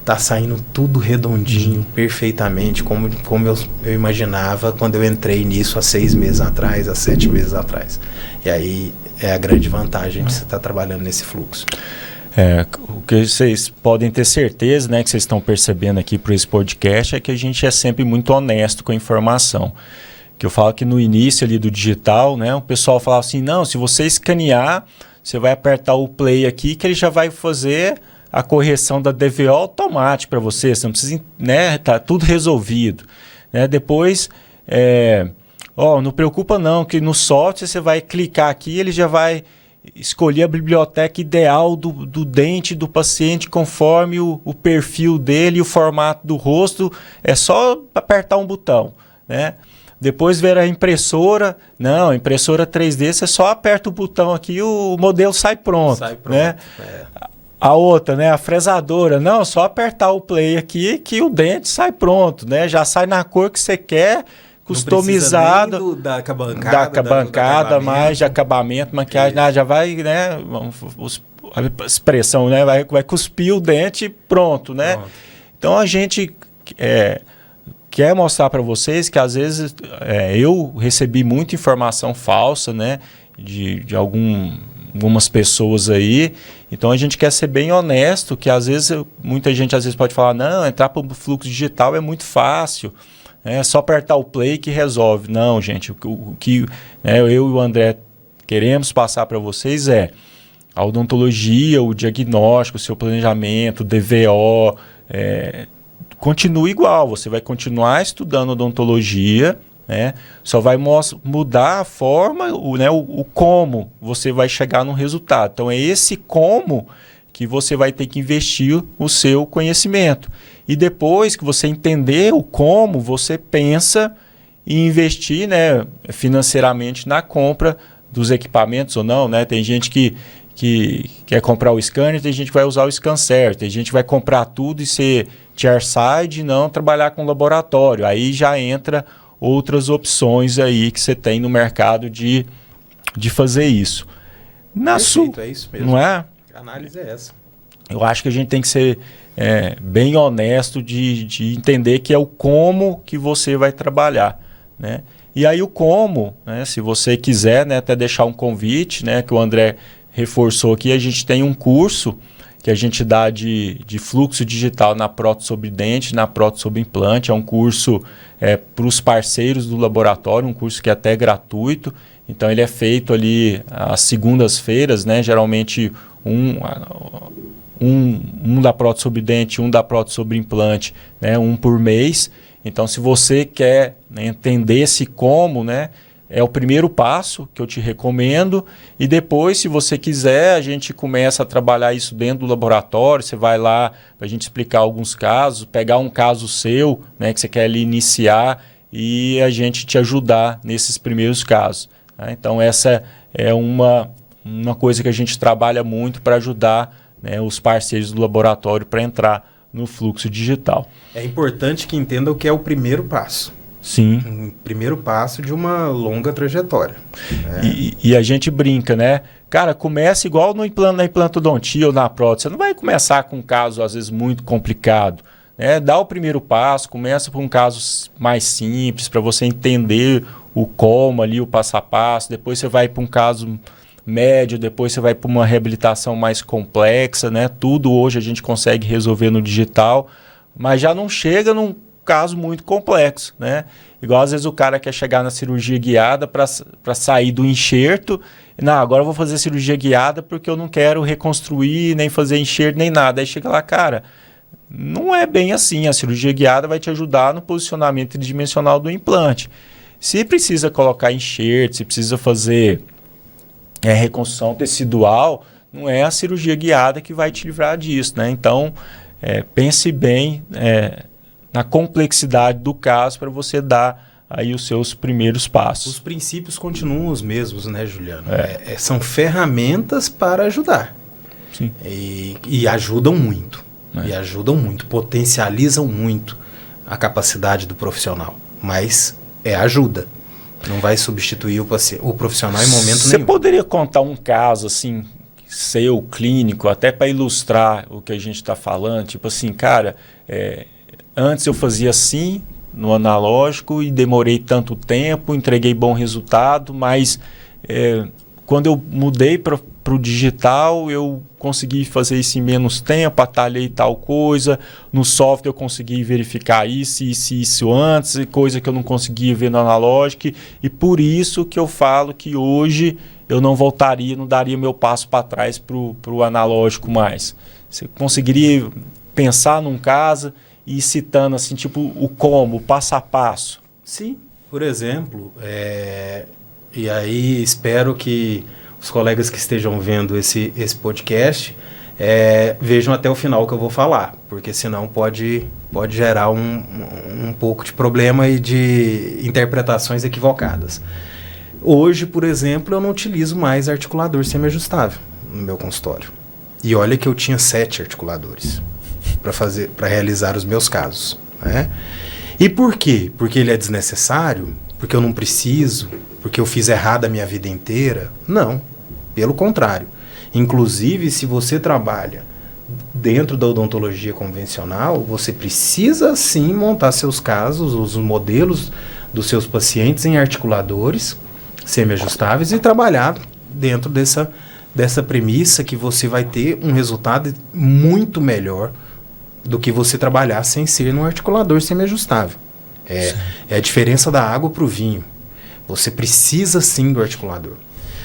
tá saindo tudo redondinho, perfeitamente, como eu imaginava quando eu entrei nisso há 6 meses atrás, há 7 meses atrás. E aí é a grande vantagem de você estar trabalhando nesse fluxo. O que vocês podem ter certeza, né, que vocês estão percebendo aqui por esse podcast, é que a gente é sempre muito honesto com a informação. Que eu falo que no início ali do digital, né, o pessoal falava assim, não, se você escanear, você vai apertar o play aqui que ele já vai fazer a correção da DVO automática para você não precisa, né, tá tudo resolvido. Né? Depois, não preocupa não, que no software você vai clicar aqui, ele já vai escolher a biblioteca ideal do dente do paciente conforme o perfil dele e o formato do rosto, é só apertar um botão, né? Depois ver a impressora, não, impressora 3D, você só aperta o botão aqui e o modelo sai pronto. Né? A outra, né, a fresadora, não, só apertar o play aqui que o dente sai pronto, né? Já sai na cor que você quer, customizado. Da bancada, mais de acabamento, maquiagem, já vai, né? A expressão, né? Vai cuspir o dente pronto, né? Pronto. Então a gente quer mostrar para vocês que às vezes eu recebi muita informação falsa, né, de algumas pessoas aí. Então a gente quer ser bem honesto, que às vezes muita gente pode falar, não, entrar para o fluxo digital é muito fácil, é só apertar o play que resolve. Não, gente, o que eu e o André queremos passar para vocês é a odontologia, o diagnóstico, o seu planejamento, o DVO, continua igual, você vai continuar estudando odontologia, né? Só vai mudar a forma, o como você vai chegar no resultado. Então é esse como que você vai ter que investir o seu conhecimento. E depois que você entender o como, você pensa em investir, né, financeiramente na compra dos equipamentos ou não, né? Tem gente que quer comprar o scanner, tem gente que vai usar o ScanCert, tem gente que vai comprar tudo e ser chairside e não trabalhar com laboratório. Aí já entra outras opções aí que você tem no mercado de fazer isso. Perfeito, é isso mesmo. Não é? A análise é essa. Eu acho que a gente tem que ser bem honesto de entender que é o como que você vai trabalhar, né? E aí o como, né, se você quiser, né, até deixar um convite, né, que o André reforçou aqui, a gente tem um curso que a gente dá de fluxo digital na prótese sobre dente, na prótese sobre implante. É um curso para os parceiros do laboratório, um curso que é até gratuito. Então ele é feito ali às segundas-feiras, né, geralmente um da prótese sobre dente, um da prótese sobre implante, né, um por mês. Então se você quer, né, entender esse como, né, é o primeiro passo que eu te recomendo. E depois, se você quiser, a gente começa a trabalhar isso dentro do laboratório. Você vai lá para a gente explicar alguns casos, pegar um caso seu, né, que você quer ali iniciar e a gente te ajudar nesses primeiros casos, né? Então essa é uma coisa que a gente trabalha muito para ajudar, né, os parceiros do laboratório para entrar no fluxo digital. É importante que entenda o que é o primeiro passo. Sim. Um primeiro passo de uma longa trajetória. E a gente brinca, né? Cara, começa igual na implantodontia ou na prótese. Você não vai começar com um caso, às vezes, muito complicado, né? Dá o primeiro passo, começa por um caso mais simples, para você entender o como ali, o passo a passo. Depois você vai para um caso médio, depois você vai para uma reabilitação mais complexa, né? Tudo hoje a gente consegue resolver no digital, mas já não chega num caso muito complexo, né? Igual às vezes o cara quer chegar na cirurgia guiada para sair do enxerto. Não, agora eu vou fazer cirurgia guiada porque eu não quero reconstruir, nem fazer enxerto, nem nada. Aí chega lá, cara, não é bem assim. A cirurgia guiada vai te ajudar no posicionamento tridimensional do implante. Se precisa colocar enxerto, se precisa fazer reconstrução tecidual, não é a cirurgia guiada que vai te livrar disso, né? Então, pense bem na complexidade do caso para você dar aí os seus primeiros passos. Os princípios continuam os mesmos, né, Juliano? São ferramentas para ajudar. Sim. E ajudam muito. E ajudam muito, potencializam muito a capacidade do profissional. Mas ajuda. Não vai substituir o profissional em momento nenhum. Você poderia contar um caso assim, seu, clínico, até para ilustrar o que a gente está falando? Tipo assim, cara, antes eu fazia assim no analógico e demorei tanto tempo, entreguei bom resultado, mas quando eu mudei para o digital, eu consegui fazer isso em menos tempo, atalhei tal coisa, no software eu consegui verificar isso antes, coisa que eu não conseguia ver no analógico, e por isso que eu falo que hoje eu não voltaria, não daria meu passo para trás para o analógico mais. Você conseguiria pensar num caso e citando assim, tipo, o como, o passo a passo? Sim, por exemplo, e aí espero que os colegas que estejam vendo esse podcast vejam até o final que eu vou falar, porque senão pode gerar um pouco de problema e de interpretações equivocadas. Hoje, por exemplo, eu não utilizo mais articulador semiajustável no meu consultório. E olha que eu tinha 7 articuladores para realizar os meus casos, né? E por quê? Porque ele é desnecessário? Porque eu não preciso? Porque eu fiz errado a minha vida inteira? Não, pelo contrário. Inclusive, se você trabalha dentro da odontologia convencional, você precisa sim montar seus casos, os modelos dos seus pacientes em articuladores semi-ajustáveis e trabalhar dentro dessa premissa que você vai ter um resultado muito melhor do que você trabalhar sem ser num articulador semi-ajustável. É a diferença da água para o vinho. Você precisa sim do articulador.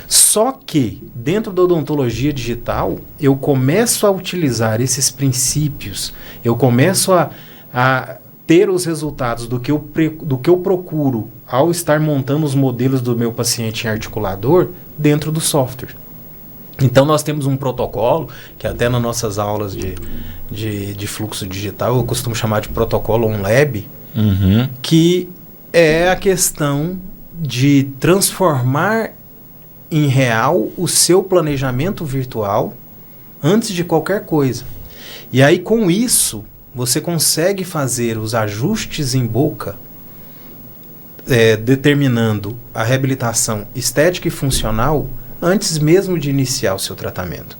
Só que, dentro da odontologia digital, eu começo a utilizar esses princípios, eu começo a ter os resultados do que eu procuro ao estar montando os modelos do meu paciente em articulador dentro do software. Então, nós temos um protocolo, que até nas nossas aulas de fluxo digital, eu costumo chamar de protocolo OnLab, que é a questão de transformar em real o seu planejamento virtual antes de qualquer coisa. E aí, com isso, você consegue fazer os ajustes em boca, determinando a reabilitação estética e funcional antes mesmo de iniciar o seu tratamento.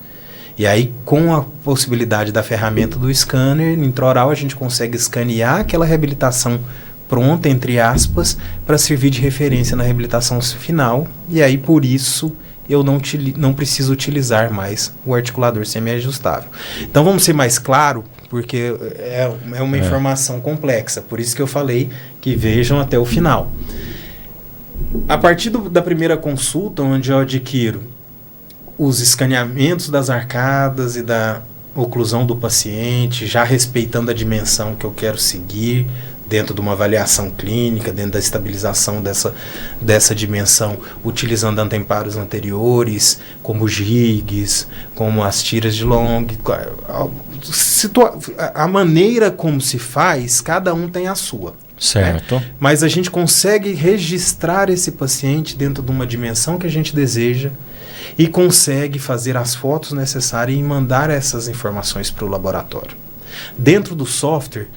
E aí, com a possibilidade da ferramenta do scanner intraoral, a gente consegue escanear aquela reabilitação pronta, entre aspas, para servir de referência na reabilitação final. E aí, por isso, eu não preciso utilizar mais o articulador semi-ajustável. Então, vamos ser mais claro, porque é uma informação complexa. Por isso que eu falei que vejam até o final. A partir da primeira consulta, onde eu adquiro os escaneamentos das arcadas e da oclusão do paciente, já respeitando a dimensão que eu quero seguir, dentro de uma avaliação clínica, dentro da estabilização dessa dimensão, utilizando anteparos anteriores, como os jigs, como as tiras de long. A maneira como se faz, cada um tem a sua. Certo. Mas a gente consegue registrar esse paciente dentro de uma dimensão que a gente deseja e consegue fazer as fotos necessárias e mandar essas informações para o laboratório. Dentro do software,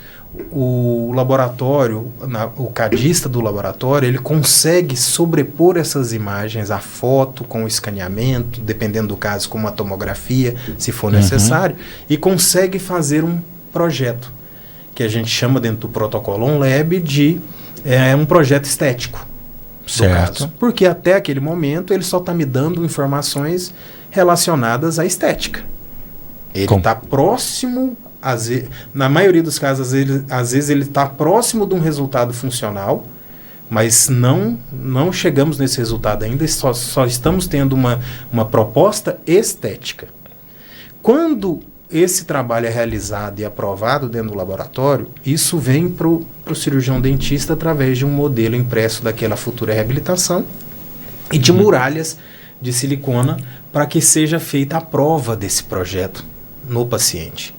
o laboratório, o cadista do laboratório, ele consegue sobrepor essas imagens, a foto com o escaneamento, dependendo do caso, com uma tomografia, se for necessário, e consegue fazer um projeto, que a gente chama dentro do protocolo OnLab de um projeto estético. Certo. Porque até aquele momento ele só está me dando informações relacionadas à estética. Ele está próximo, na maioria dos casos, às vezes ele está próximo de um resultado funcional, mas não chegamos nesse resultado ainda, só estamos tendo uma proposta estética. Quando esse trabalho é realizado e aprovado dentro do laboratório, isso vem para o cirurgião dentista através de um modelo impresso daquela futura reabilitação e de muralhas de silicona para que seja feita a prova desse projeto no paciente.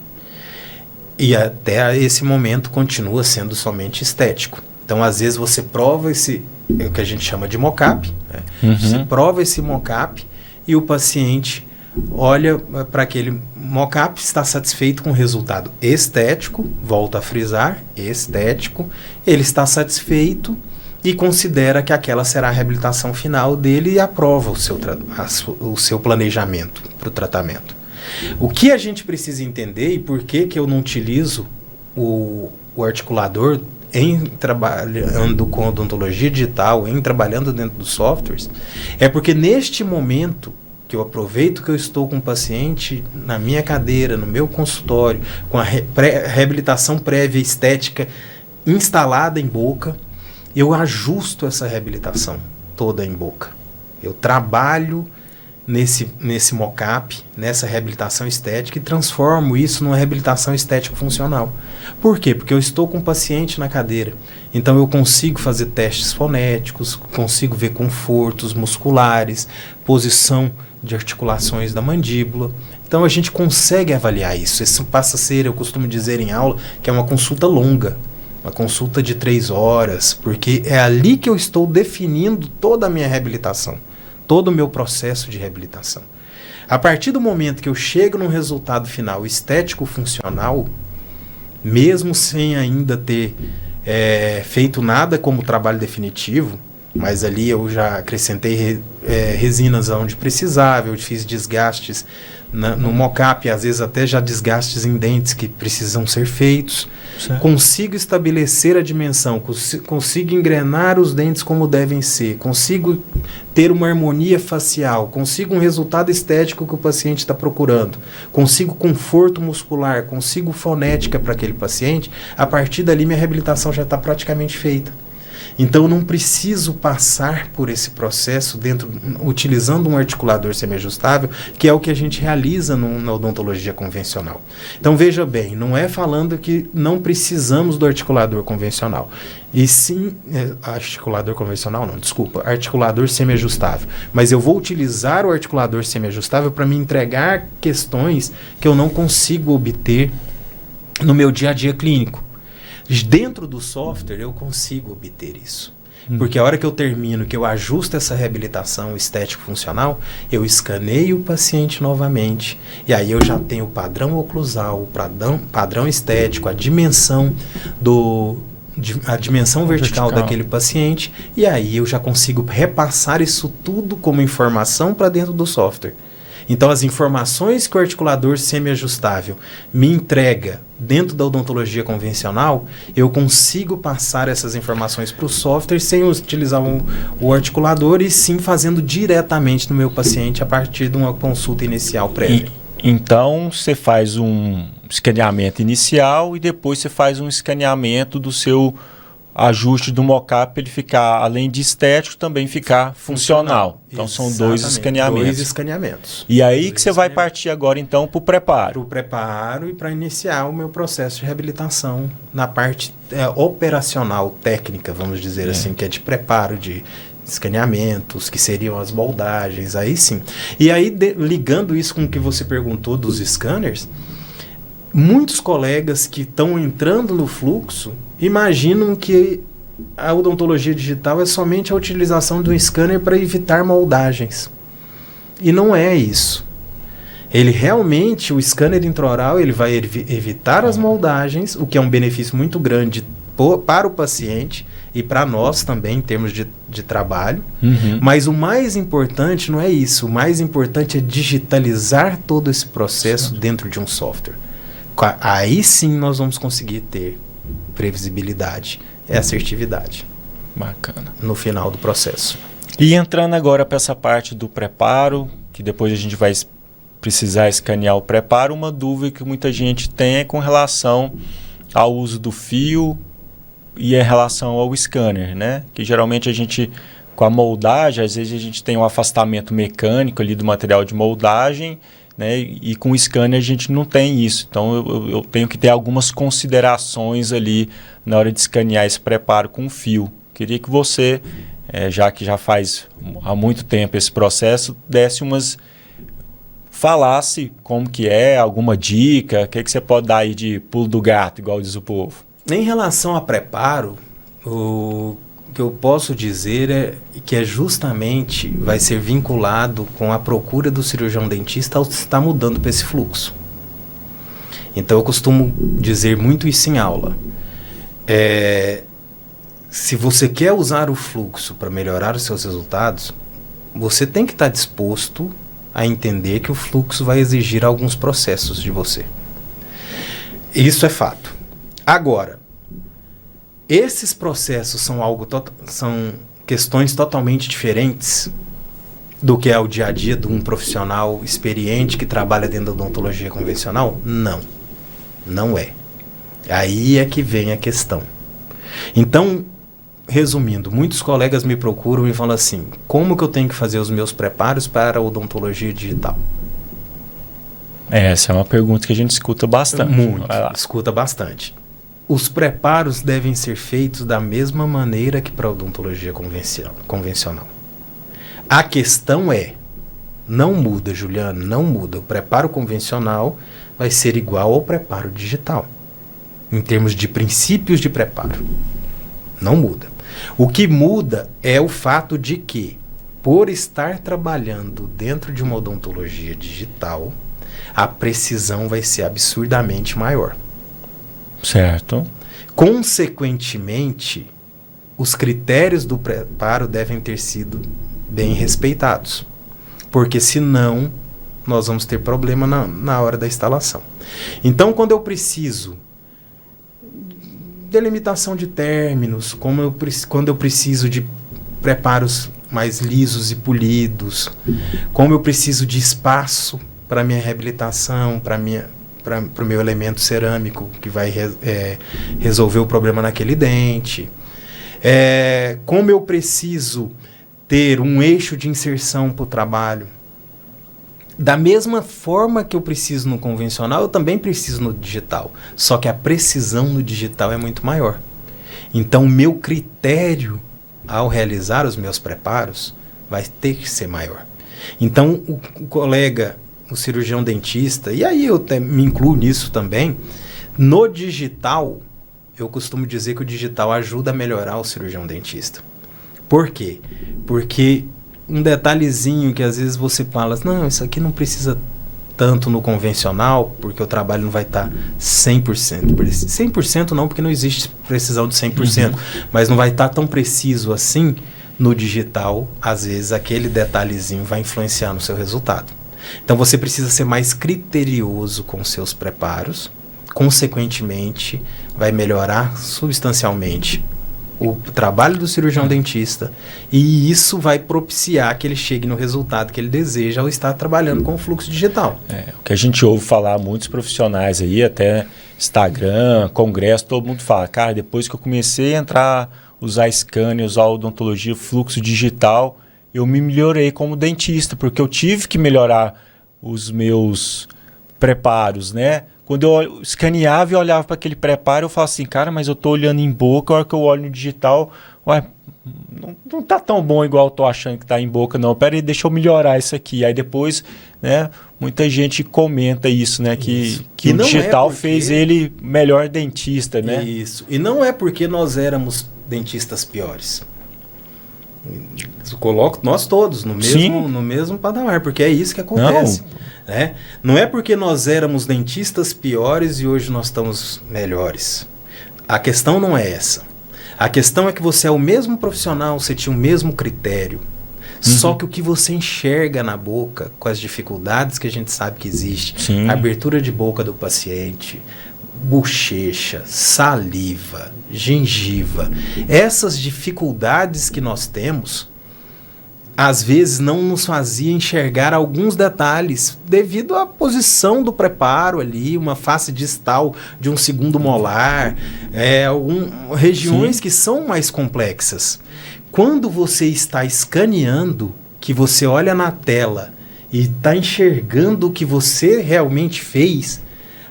E até esse momento continua sendo somente estético. Então, às vezes, você prova o que a gente chama de mock-up, né? Você prova esse mock-up e o paciente olha para aquele mock-up, está satisfeito com o resultado estético, volto a frisar, estético, ele está satisfeito e considera que aquela será a reabilitação final dele e aprova o seu planejamento para o tratamento. O que a gente precisa entender e por que eu não utilizo o articulador trabalhando com odontologia digital, trabalhando dentro dos softwares, é porque neste momento que eu aproveito que eu estou com o paciente na minha cadeira, no meu consultório, com a reabilitação prévia estética instalada em boca, eu ajusto essa reabilitação toda em boca. Eu trabalho nesse mock-up, nessa reabilitação estética e transformo isso numa reabilitação estética funcional. Por quê? Porque eu estou com o paciente na cadeira. Então eu consigo fazer testes fonéticos, consigo ver confortos musculares, posição de articulações da mandíbula. Então a gente consegue avaliar isso. Isso passa a ser, eu costumo dizer em aula, que é uma consulta longa. Uma consulta de 3 horas, porque é ali que eu estou definindo toda a minha reabilitação, todo o meu processo de reabilitação. A partir do momento que eu chego num resultado final estético-funcional, mesmo sem ainda ter feito nada como trabalho definitivo, mas ali eu já acrescentei resinas onde precisava, eu fiz desgastes no mocap, às vezes até já desgastes em dentes que precisam ser feitos. Certo. Consigo estabelecer a dimensão, consigo engrenar os dentes como devem ser, consigo ter uma harmonia facial, consigo um resultado estético que o paciente está procurando, consigo conforto muscular, consigo fonética para aquele paciente. A partir dali minha reabilitação já está praticamente feita. Então eu não preciso passar por esse processo utilizando um articulador semiajustável, que é o que a gente realiza na odontologia convencional. Então veja bem, não é falando que não precisamos do articulador convencional. E sim, articulador semiajustável. Mas eu vou utilizar o articulador semiajustável para me entregar questões que eu não consigo obter no meu dia a dia clínico. Dentro do software eu consigo obter isso. Porque a hora que eu termino, que eu ajusto essa reabilitação estético-funcional, eu escaneio o paciente novamente. E aí eu já tenho o padrão oclusal, o padrão estético, a dimensão vertical daquele paciente. E aí eu já consigo repassar isso tudo como informação para dentro do software. Então, as informações que o articulador semiajustável me entrega dentro da odontologia convencional, eu consigo passar essas informações para o software sem utilizar o articulador e sim fazendo diretamente no meu paciente a partir de uma consulta inicial prévia. Então, você faz um escaneamento inicial e depois você faz um escaneamento do seu ajuste do mockup, ele ficar, além de estético, também ficar funcional. Então, são dois escaneamentos. E aí que você vai partir agora, então, para o preparo. Para o preparo e para iniciar o meu processo de reabilitação na parte operacional, técnica, vamos dizer assim, que é de preparo, de escaneamentos, que seriam as moldagens, aí sim. E aí, ligando isso com o que você perguntou dos scanners, muitos colegas que estão entrando no fluxo imaginam que a odontologia digital é somente a utilização de um scanner para evitar moldagens. E não é isso. Ele realmente, o scanner intraoral, ele vai evitar as moldagens, o que é um benefício muito grande para o paciente e para nós também, em termos de trabalho. Mas o mais importante não é isso. O mais importante é digitalizar todo esse processo dentro de um software. Aí sim nós vamos conseguir ter previsibilidade e assertividade. Bacana. No final do processo. E entrando agora para essa parte do preparo, que depois a gente vai precisar escanear o preparo, uma dúvida que muita gente tem é com relação ao uso do fio e em relação ao scanner, né? Que geralmente a gente, com a moldagem, às vezes a gente tem um afastamento mecânico ali do material de moldagem, né? E com o scanner a gente não tem isso. Então eu tenho que ter algumas considerações ali na hora de escanear esse preparo com fio. Queria que você, já que já faz há muito tempo esse processo, falasse como que é, alguma dica, o que você pode dar aí de pulo do gato, igual diz o povo. Em relação a preparo, o que eu posso dizer é que justamente vai ser vinculado com a procura do cirurgião dentista ao estar mudando para esse fluxo. Então eu costumo dizer muito isso em aula. Se você quer usar o fluxo para melhorar os seus resultados, você tem que estar disposto a entender que o fluxo vai exigir alguns processos de você. Isso é fato. Agora, esses processos são questões totalmente diferentes do que é o dia a dia de um profissional experiente que trabalha dentro da odontologia convencional? Não, não é. Aí é que vem a questão. Então, resumindo, muitos colegas me procuram e falam assim: como que eu tenho que fazer os meus preparos para a odontologia digital? Essa é uma pergunta que a gente escuta bastante. Muito, escuta bastante. Os preparos devem ser feitos da mesma maneira que para a odontologia convencional. A questão não muda, Juliano, não muda. O preparo convencional vai ser igual ao preparo digital, em termos de princípios de preparo. Não muda. O que muda é o fato de que, por estar trabalhando dentro de uma odontologia digital, a precisão vai ser absurdamente maior. Certo. Consequentemente, os critérios do preparo devem ter sido bem respeitados, porque senão nós vamos ter problema na hora da instalação. Então, quando eu preciso delimitação de términos, quando eu preciso de preparos mais lisos e polidos, como eu preciso de espaço para minha reabilitação, para o meu elemento cerâmico que vai resolver o problema naquele dente, como eu preciso ter um eixo de inserção para o trabalho. Da mesma forma que eu preciso no convencional, eu também preciso no digital. Só que a precisão no digital é muito maior. Então, o meu critério ao realizar os meus preparos vai ter que ser maior. Então, o colega, o cirurgião dentista, e aí eu me incluo nisso também, no digital, eu costumo dizer que o digital ajuda a melhorar o cirurgião dentista. Por quê? Porque um detalhezinho que às vezes você fala, não, isso aqui não precisa tanto no convencional, porque o trabalho não vai estar 100%. 100% não, porque não existe precisão de 100%, mas não vai estar tão preciso assim no digital. Às vezes aquele detalhezinho vai influenciar no seu resultado. Então você precisa ser mais criterioso com seus preparos, consequentemente vai melhorar substancialmente o trabalho do cirurgião dentista, e isso vai propiciar que ele chegue no resultado que ele deseja ao estar trabalhando com o fluxo digital. O que a gente ouve falar, muitos profissionais aí, até Instagram, congresso, todo mundo fala, cara, depois que eu comecei a usar scanner, usar odontologia, fluxo digital, eu me melhorei como dentista, porque eu tive que melhorar os meus preparos, né? Quando eu escaneava e olhava para aquele preparo, eu falava assim, cara, mas eu estou olhando em boca, a hora que eu olho no digital, não está tão bom igual eu estou achando que está em boca, não. Pera aí, deixa eu melhorar isso aqui. Aí depois, né, muita gente comenta isso, né, que o digital fez ele melhor dentista, né? Isso. E não é porque nós éramos dentistas piores. Eu coloco nós todos no mesmo patamar, porque é isso que acontece. Não é porque nós éramos dentistas piores e hoje nós estamos melhores. A questão não é essa. A questão é que você é o mesmo profissional, você tinha o mesmo critério. Só que o que você enxerga na boca, com as dificuldades que a gente sabe que existe, a abertura de boca do paciente, bochecha, saliva, gengiva, essas dificuldades que nós temos, às vezes não nos fazia enxergar alguns detalhes devido à posição do preparo ali, uma face distal de um segundo molar, regiões que são mais complexas. Quando você está escaneando, que você olha na tela e está enxergando o que você realmente fez,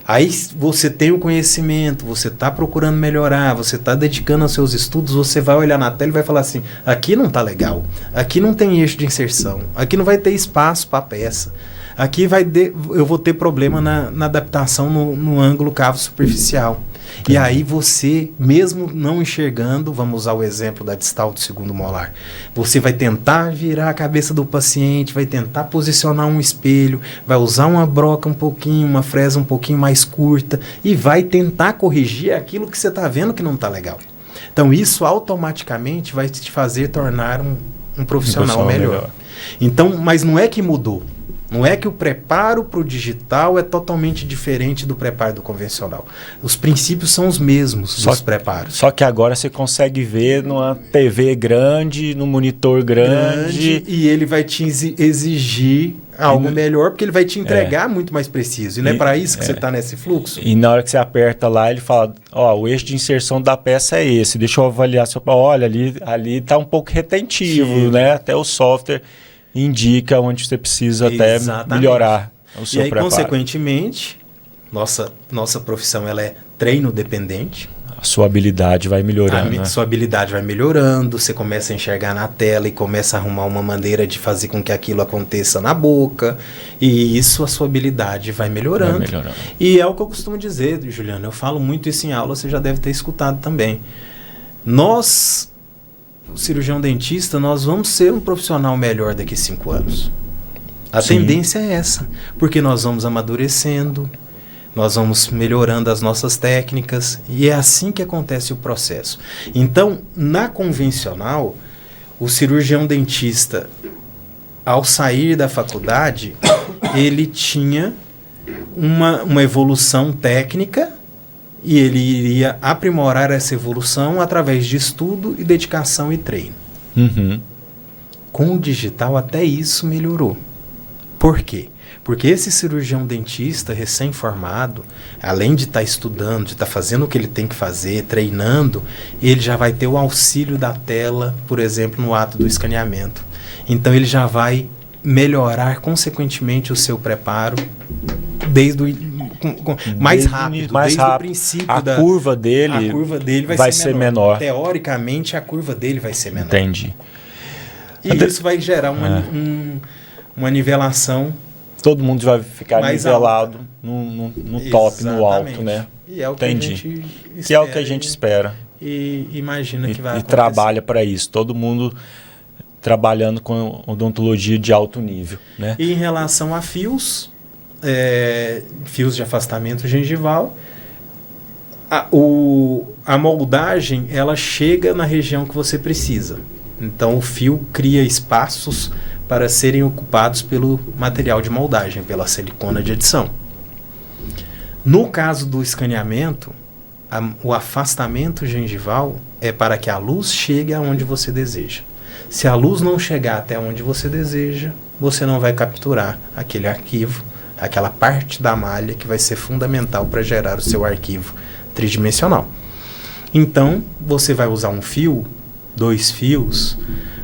aí você tem o conhecimento, você está procurando melhorar, você está dedicando aos seus estudos, você vai olhar na tela e vai falar assim, aqui não está legal, aqui não tem eixo de inserção, aqui não vai ter espaço para a peça, aqui eu vou ter problema na adaptação no ângulo cavo superficial. E aí você, mesmo não enxergando, vamos usar o exemplo da distal do segundo molar, você vai tentar virar a cabeça do paciente, vai tentar posicionar um espelho, vai usar uma broca uma fresa um pouquinho mais curta e vai tentar corrigir aquilo que você está vendo que não está legal. Então isso automaticamente vai te fazer tornar um profissional melhor. Então, mas não é que mudou. Não é que o preparo para o digital é totalmente diferente do preparo do convencional. Os princípios são os mesmos dos preparos. Só que agora você consegue ver numa TV grande, num monitor grande. E ele vai te exigir algo melhor, porque ele vai te entregar muito mais preciso. E não é para isso que você está nesse fluxo? E na hora que você aperta lá, ele fala, o eixo de inserção da peça é esse. Deixa eu avaliar. Olha, ali está um pouco retentivo, né? Até o software indica onde você precisa até melhorar o seu preparo. Consequentemente, nossa profissão ela é treino dependente. A sua habilidade vai melhorando. Sua habilidade vai melhorando, você começa a enxergar na tela e começa a arrumar uma maneira de fazer com que aquilo aconteça na boca. E isso, a sua habilidade vai melhorando. E é o que eu costumo dizer, Juliano, eu falo muito isso em aula, você já deve ter escutado também. Nós, o cirurgião dentista, nós vamos ser um profissional melhor daqui a 5 anos. A tendência é essa, porque nós vamos amadurecendo, nós vamos melhorando as nossas técnicas, e é assim que acontece o processo. Então, na convencional, o cirurgião dentista, ao sair da faculdade, ele tinha uma evolução técnica, e ele iria aprimorar essa evolução através de estudo e dedicação e treino. Uhum. Com o digital, até isso melhorou. Por quê? Porque esse cirurgião dentista recém-formado, além de estar estudando, de estar fazendo o que ele tem que fazer, treinando, ele já vai ter o auxílio da tela, por exemplo, no ato do escaneamento. Então ele já vai melhorar consequentemente o seu preparo desde o mais rápido, desde o princípio. A curva dele vai ser menor. Teoricamente, a curva dele vai ser menor. Entendi. E isso vai gerar uma nivelação. Todo mundo vai ficar mais nivelado no top, no alto, né? E é o que Entendi. a gente espera. Que é o que a gente espera. E imagina que vai acontecer. E trabalha para isso. Todo mundo trabalhando com odontologia de alto nível, né? E em relação a fios de afastamento gengival, a moldagem, ela chega na região que você precisa. Então o fio cria espaços para serem ocupados pelo material de moldagem, pela silicona de adição. No caso do escaneamento, o afastamento gengival é para que a luz chegue aonde você deseja. Se a luz não chegar até onde você deseja, você não vai capturar aquele arquivo, aquela parte da malha que vai ser fundamental para gerar o seu arquivo tridimensional. Então, você vai usar um fio, 2 fios,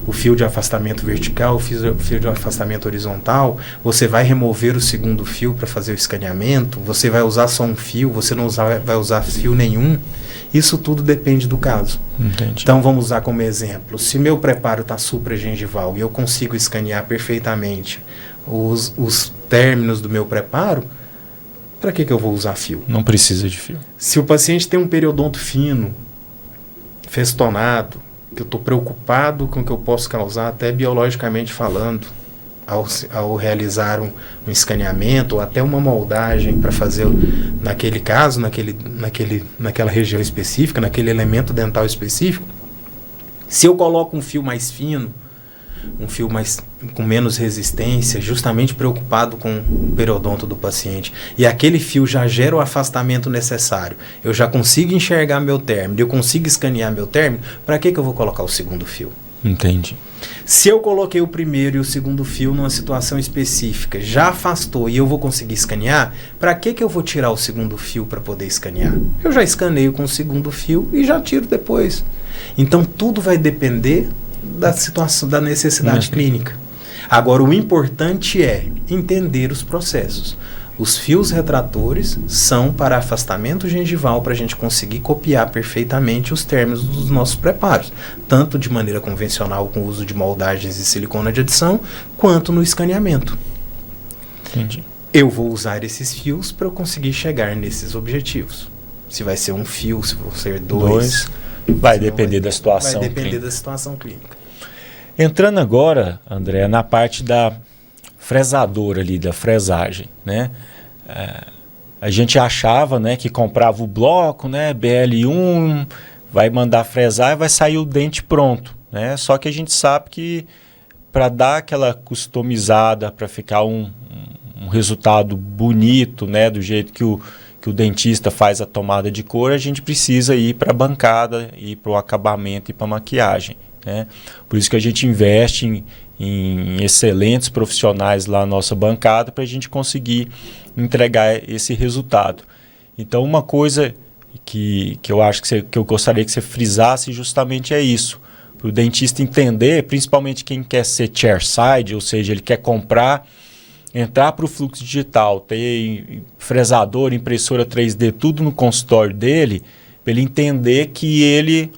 o fio de afastamento vertical, o fio de afastamento horizontal, você vai remover o segundo fio para fazer o escaneamento, você vai usar só um fio, você não vai usar fio nenhum. Isso tudo depende do caso. Entendi. Então vamos usar como exemplo, se meu preparo está supragengival e eu consigo escanear perfeitamente os términos do meu preparo, para que eu vou usar fio? Não precisa de fio. Se o paciente tem um periodonto fino, festonado, que eu estou preocupado com o que eu posso causar, até biologicamente falando, ao realizar um escaneamento ou até uma moldagem para fazer, naquele caso, naquela região específica, naquele elemento dental específico, se eu coloco um fio mais fino, um fio com menos resistência, justamente preocupado com o periodonto do paciente, e aquele fio já gera o afastamento necessário, eu já consigo enxergar meu término, eu consigo escanear meu término, para que eu vou colocar o segundo fio? Entendi. Se eu coloquei o primeiro e o segundo fio numa situação específica, já afastou e eu vou conseguir escanear, para que eu vou tirar o segundo fio para poder escanear? Eu já escaneio com o segundo fio e já tiro depois. Então tudo vai depender da situação, da necessidade clínica. Agora, o importante é entender os processos. Os fios retratores são para afastamento gengival, para a gente conseguir copiar perfeitamente os términos dos nossos preparos, tanto de maneira convencional, com o uso de moldagens e silicona de adição, quanto no escaneamento. Entendi. Eu vou usar esses fios para eu conseguir chegar nesses objetivos. Se vai ser um fio, se vão ser dois. Vai depender da situação clínica. Vai depender clínica. da situação clínica. Entrando agora, André, na parte da fresadora ali, da fresagem, né? A gente achava, né, que comprava o bloco, né, BL1, vai mandar fresar e vai sair o dente pronto, né? Só que a gente sabe que para dar aquela customizada, para ficar um resultado bonito, né, do jeito que o dentista faz a tomada de cor, a gente precisa ir para a bancada, ir para o acabamento e para a maquiagem, né? Por isso que a gente investe em excelentes profissionais lá na nossa bancada para a gente conseguir entregar esse resultado. Então, uma coisa que eu acho que eu gostaria que você frisasse justamente é isso. Para o dentista entender, principalmente quem quer ser chairside, ou seja, ele quer comprar, entrar para o fluxo digital, ter fresador, impressora 3D, tudo no consultório dele, para ele entender que ele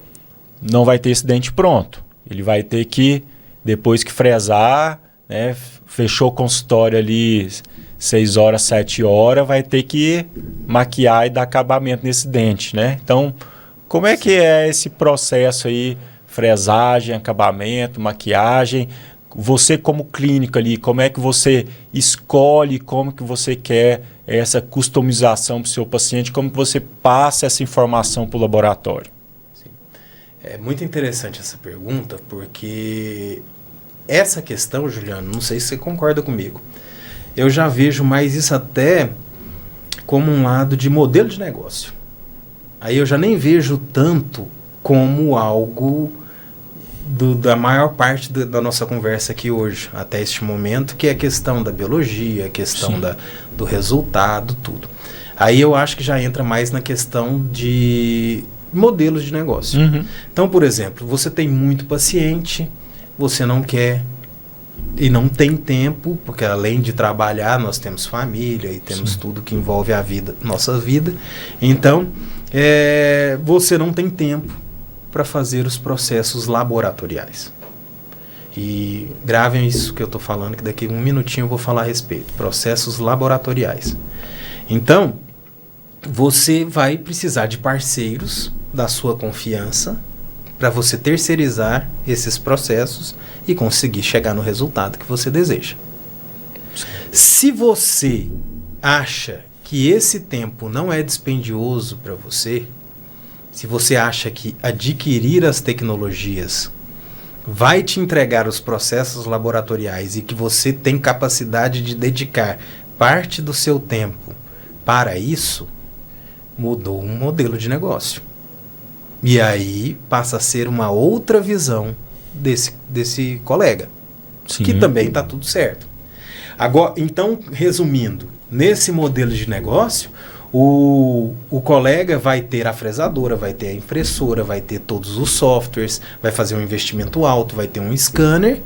não vai ter esse dente pronto. Ele vai ter que, depois que fresar, né, fechou o consultório ali 6 horas, 7 horas, vai ter que maquiar e dar acabamento nesse dente, né? Então, como é que é esse processo aí, fresagem, acabamento, maquiagem, você como clínica ali, como é que você escolhe, como que você quer essa customização para o seu paciente, como que você passa essa informação para o laboratório? Sim. É muito interessante essa pergunta, porque essa questão, Juliano, não sei se você concorda comigo, eu já vejo mais isso até como um lado de modelo de negócio. Aí eu já nem vejo tanto como algo da maior parte da nossa conversa aqui hoje, até este momento, que é a questão da biologia, a questão do resultado, tudo. Aí eu acho que já entra mais na questão de modelos de negócio. Então, por exemplo, você tem muito paciente, você não quer e não tem tempo, porque além de trabalhar, nós temos família e temos tudo que envolve a vida, nossa vida. Então, você não tem tempo para fazer os processos laboratoriais. E gravem isso que eu estou falando, que daqui a um minutinho eu vou falar a respeito. Processos laboratoriais. Então, você vai precisar de parceiros da sua confiança para você terceirizar esses processos e conseguir chegar no resultado que você deseja. Se você acha que esse tempo não é dispendioso para você, se você acha que adquirir as tecnologias vai te entregar os processos laboratoriais e que você tem capacidade de dedicar parte do seu tempo para isso, mudou um modelo de negócio. E aí passa a ser uma outra visão desse colega, que também está tudo certo. Agora, então, resumindo, nesse modelo de negócio, o colega vai ter a fresadora, vai ter a impressora, vai ter todos os softwares, vai fazer um investimento alto, vai ter um scanner,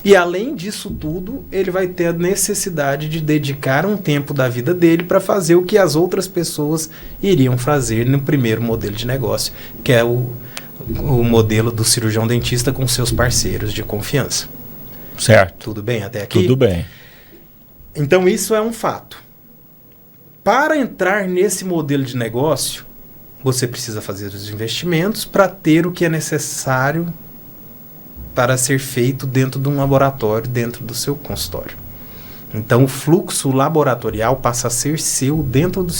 e além disso tudo, ele vai ter a necessidade de dedicar um tempo da vida dele para fazer o que as outras pessoas iriam fazer no primeiro modelo de negócio, que é o modelo do cirurgião dentista com seus parceiros de confiança. Certo. Tudo bem até aqui? Tudo bem. Então isso é um fato. Para entrar nesse modelo de negócio, você precisa fazer os investimentos para ter o que é necessário para ser feito dentro de um laboratório, dentro do seu consultório. Então, o fluxo laboratorial passa a ser seu dentro do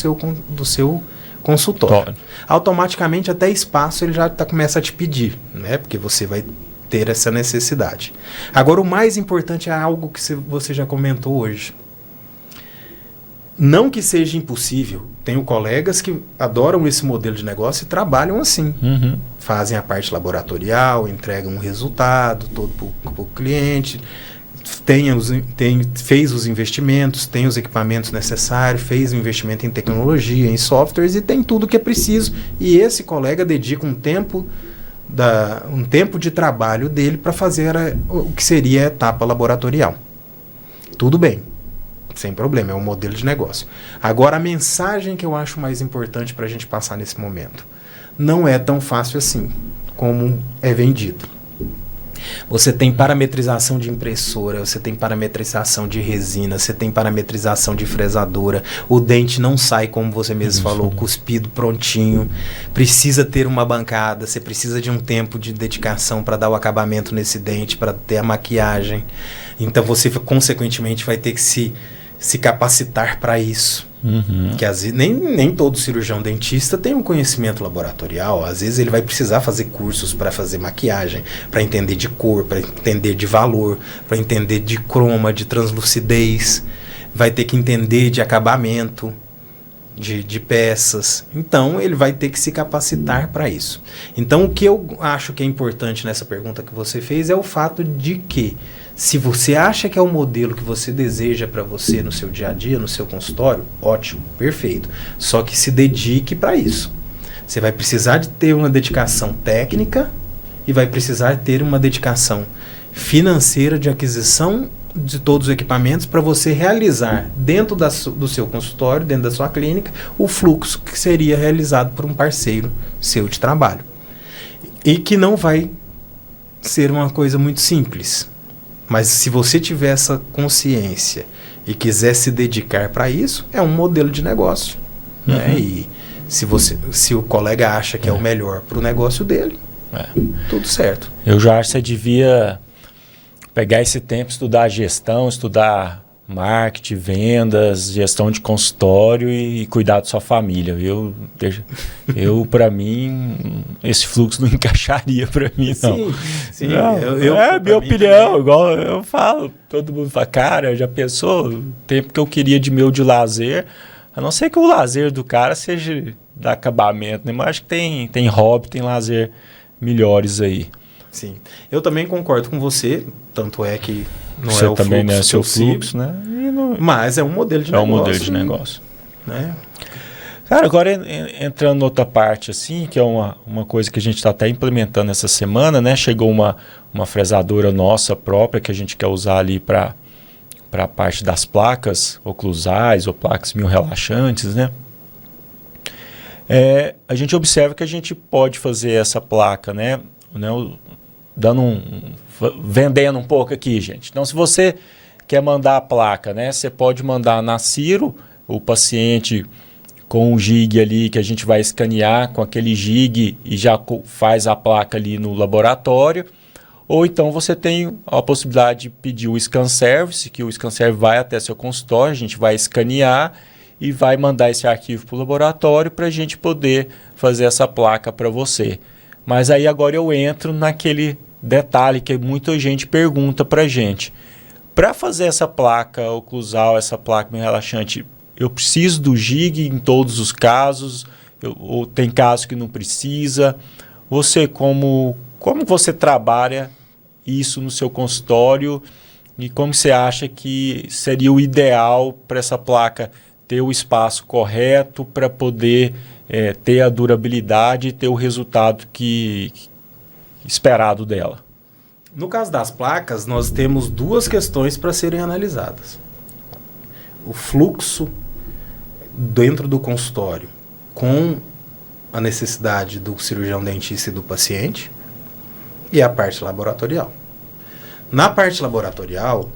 seu consultório. Automaticamente, até espaço ele já começa a te pedir, né? Porque você vai ter essa necessidade. Agora, o mais importante é algo que você já comentou hoje. Não que seja impossível. Tenho colegas que adoram esse modelo de negócio e trabalham assim. Fazem a parte laboratorial, entregam um resultado todo para o cliente, fez os investimentos, tem os equipamentos necessários, fez o investimento em tecnologia, em softwares e tem tudo que é preciso. E esse colega dedica um tempo de trabalho dele para fazer o que seria a etapa laboratorial. Tudo bem. Sem problema, é um modelo de negócio. Agora, a mensagem que eu acho mais importante para a gente passar nesse momento. Não é tão fácil assim como é vendido. Você tem parametrização de impressora, você tem parametrização de resina, você tem parametrização de fresadora. O dente não sai, como você mesmo falou, cuspido, prontinho. Precisa ter uma bancada, você precisa de um tempo de dedicação para dar o acabamento nesse dente, para ter a maquiagem. Então, você, consequentemente, vai ter que se capacitar para isso. Que às vezes nem todo cirurgião dentista tem um conhecimento laboratorial. Às vezes ele vai precisar fazer cursos para fazer maquiagem, para entender de cor, para entender de valor, para entender de croma, de translucidez. Vai ter que entender de acabamento, de peças. Então ele vai ter que se capacitar para isso. Então o que eu acho que é importante nessa pergunta que você fez é o fato de que se você acha que é o modelo que você deseja para você no seu dia a dia, no seu consultório, ótimo, perfeito. Só que se dedique para isso. Você vai precisar de ter uma dedicação técnica e vai precisar ter uma dedicação financeira de aquisição de todos os equipamentos para você realizar dentro do seu consultório, dentro da sua clínica, o fluxo que seria realizado por um parceiro seu de trabalho. E que não vai ser uma coisa muito simples. Mas se você tiver essa consciência e quiser se dedicar para isso, é um modelo de negócio. Né? E se o colega acha que é o melhor para o negócio dele, tudo certo. Eu já acho que você devia pegar esse tempo, estudar gestão, estudar marketing, vendas, gestão de consultório e cuidar da sua família. Eu para mim, esse fluxo não encaixaria para mim, não. Sim. Não, é a minha opinião, também. Igual eu falo, todo mundo fala, cara, já pensou o tempo que eu queria de lazer, a não ser que o lazer do cara seja de acabamento, né? Mas acho que tem hobby, tem lazer melhores aí. Sim, eu também concordo com você, tanto é que não você é o também fluxo, não é seu fluxo, né? Mas é um modelo de negócio. É um modelo de negócio. Né? Cara, agora entrando em outra parte, assim, que é uma coisa que a gente está até implementando essa semana, né? Chegou uma fresadora nossa própria que a gente quer usar ali para a parte das placas oclusais ou placas mio-relaxantes, né? A gente observa que a gente pode fazer essa placa, né? Vendendo um pouco aqui, gente. Então, se você quer mandar a placa, né? Você pode mandar na Ciro, o paciente com um gig ali que a gente vai escanear com aquele gig e já faz a placa ali no laboratório. Ou então você tem a possibilidade de pedir o scan service, que o scan service vai até seu consultório, a gente vai escanear e vai mandar esse arquivo para o laboratório para a gente poder fazer essa placa para você. Mas aí agora eu entro naquele detalhe que muita gente pergunta para a gente. Para fazer essa placa oclusal, essa placa meio relaxante, eu preciso do gig em todos os casos? Ou tem casos que não precisa? Você, como você trabalha isso no seu consultório e como você acha que seria o ideal para essa placa ter o espaço correto para poder ter a durabilidade e ter o resultado esperado dela? No caso das placas, nós temos duas questões para serem analisadas. O fluxo dentro do consultório com a necessidade do cirurgião dentista e do paciente e a parte laboratorial. Na parte laboratorial,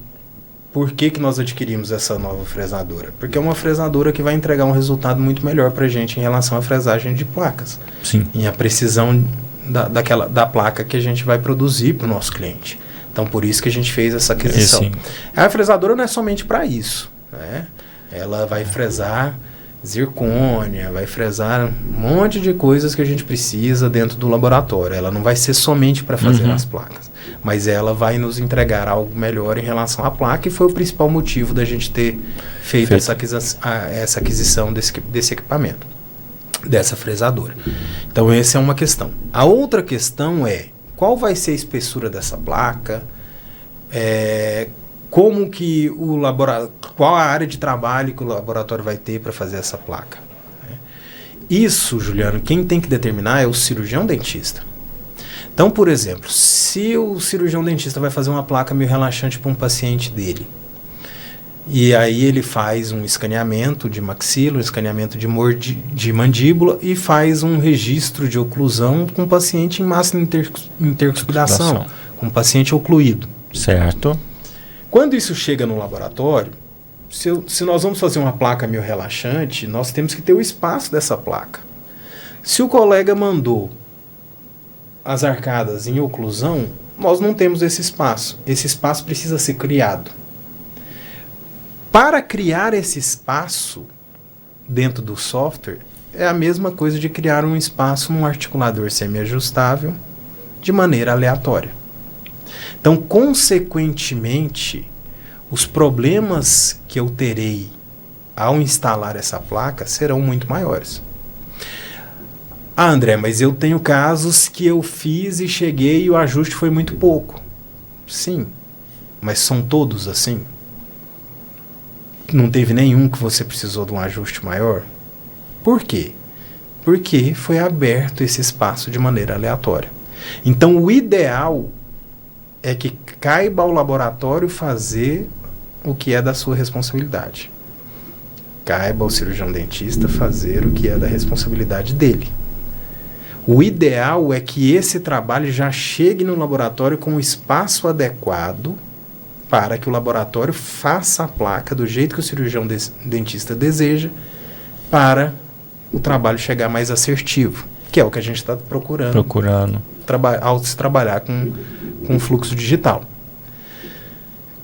por que nós adquirimos essa nova fresadora? Porque é uma fresadora que vai entregar um resultado muito melhor para a gente em relação à fresagem de placas. Sim. E a precisão da placa que a gente vai produzir para o nosso cliente. Então, por isso que a gente fez essa aquisição. A fresadora não é somente para isso, né? Ela vai fresar zircônia, vai fresar um monte de coisas que a gente precisa dentro do laboratório. Ela não vai ser somente para fazer as placas, mas ela vai nos entregar algo melhor em relação à placa, e foi o principal motivo da gente ter feito essa aquisição desse equipamento, dessa fresadora. Então, essa é uma questão. A outra questão é qual vai ser a espessura dessa placa, como que qual a área de trabalho que o laboratório vai ter para fazer essa placa. Isso, Juliano, quem tem que determinar é o cirurgião dentista. Então, por exemplo, se o cirurgião dentista vai fazer uma placa meio relaxante para um paciente dele, e aí ele faz um escaneamento de maxila, um escaneamento de mandíbula e faz um registro de oclusão com o paciente em máxima intercuspidação, com o paciente ocluído. Certo. Quando isso chega no laboratório, se nós vamos fazer uma placa meio relaxante, nós temos que ter o espaço dessa placa. Se o colega mandou as arcadas em oclusão, nós não temos esse espaço. Esse espaço precisa ser criado. Para criar esse espaço dentro do software, é a mesma coisa de criar um espaço num articulador semi-ajustável de maneira aleatória. Então, consequentemente, os problemas que eu terei ao instalar essa placa serão muito maiores. Ah, André, mas eu tenho casos que eu fiz e cheguei e o ajuste foi muito pouco. Sim, mas são todos assim? Não teve nenhum que você precisou de um ajuste maior? Por quê? Porque foi aberto esse espaço de maneira aleatória. Então, o ideal é que caiba ao laboratório fazer o que é da sua responsabilidade. Caiba ao cirurgião dentista fazer o que é da responsabilidade dele. O ideal é que esse trabalho já chegue no laboratório com o espaço adequado para que o laboratório faça a placa do jeito que o cirurgião dentista deseja, para o trabalho chegar mais assertivo, que é o que a gente está procurando. Ao se trabalhar com fluxo digital.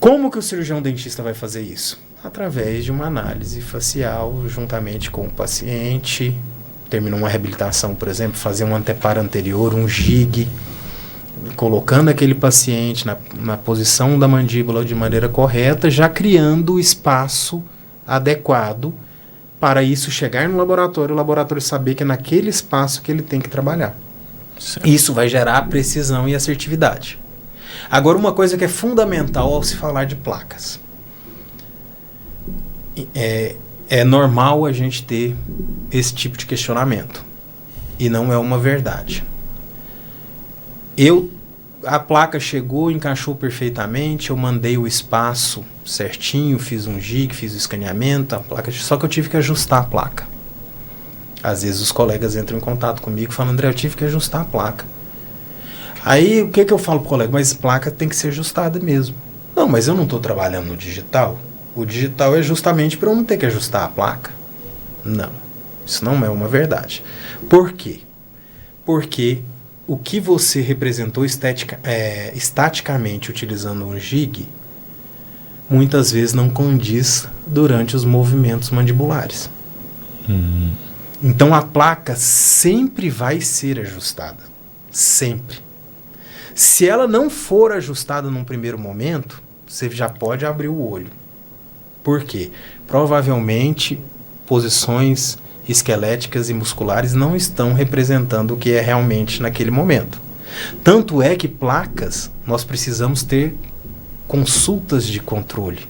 Como que o cirurgião dentista vai fazer isso? Através de uma análise facial, juntamente com o paciente. Terminou uma reabilitação, por exemplo, fazer um anteparo anterior, um jig, colocando aquele paciente na posição da mandíbula de maneira correta, já criando o espaço adequado para isso chegar no laboratório, o laboratório saber que é naquele espaço que ele tem que trabalhar. Certo. Isso vai gerar precisão e assertividade. Agora, uma coisa que é fundamental ao se falar de placas. É normal a gente ter esse tipo de questionamento. E não é uma verdade. A placa chegou, encaixou perfeitamente, eu mandei o espaço certinho, fiz um jig, fiz o escaneamento, a placa, só que eu tive que ajustar a placa. Às vezes os colegas entram em contato comigo e falam, André, eu tive que ajustar a placa. Aí o que eu falo pro colega? Mas a placa tem que ser ajustada mesmo. Não, mas eu não estou trabalhando no digital. O digital é justamente para eu não ter que ajustar a placa. Não, isso não é uma verdade. Por quê? Porque o que você representou estaticamente utilizando um jig, muitas vezes não condiz durante os movimentos mandibulares. Então a placa sempre vai ser ajustada. Sempre. Se ela não for ajustada num primeiro momento, você já pode abrir o olho. Por quê? Provavelmente posições esqueléticas e musculares não estão representando o que é realmente naquele momento. Tanto é que placas, nós precisamos ter consultas de controle.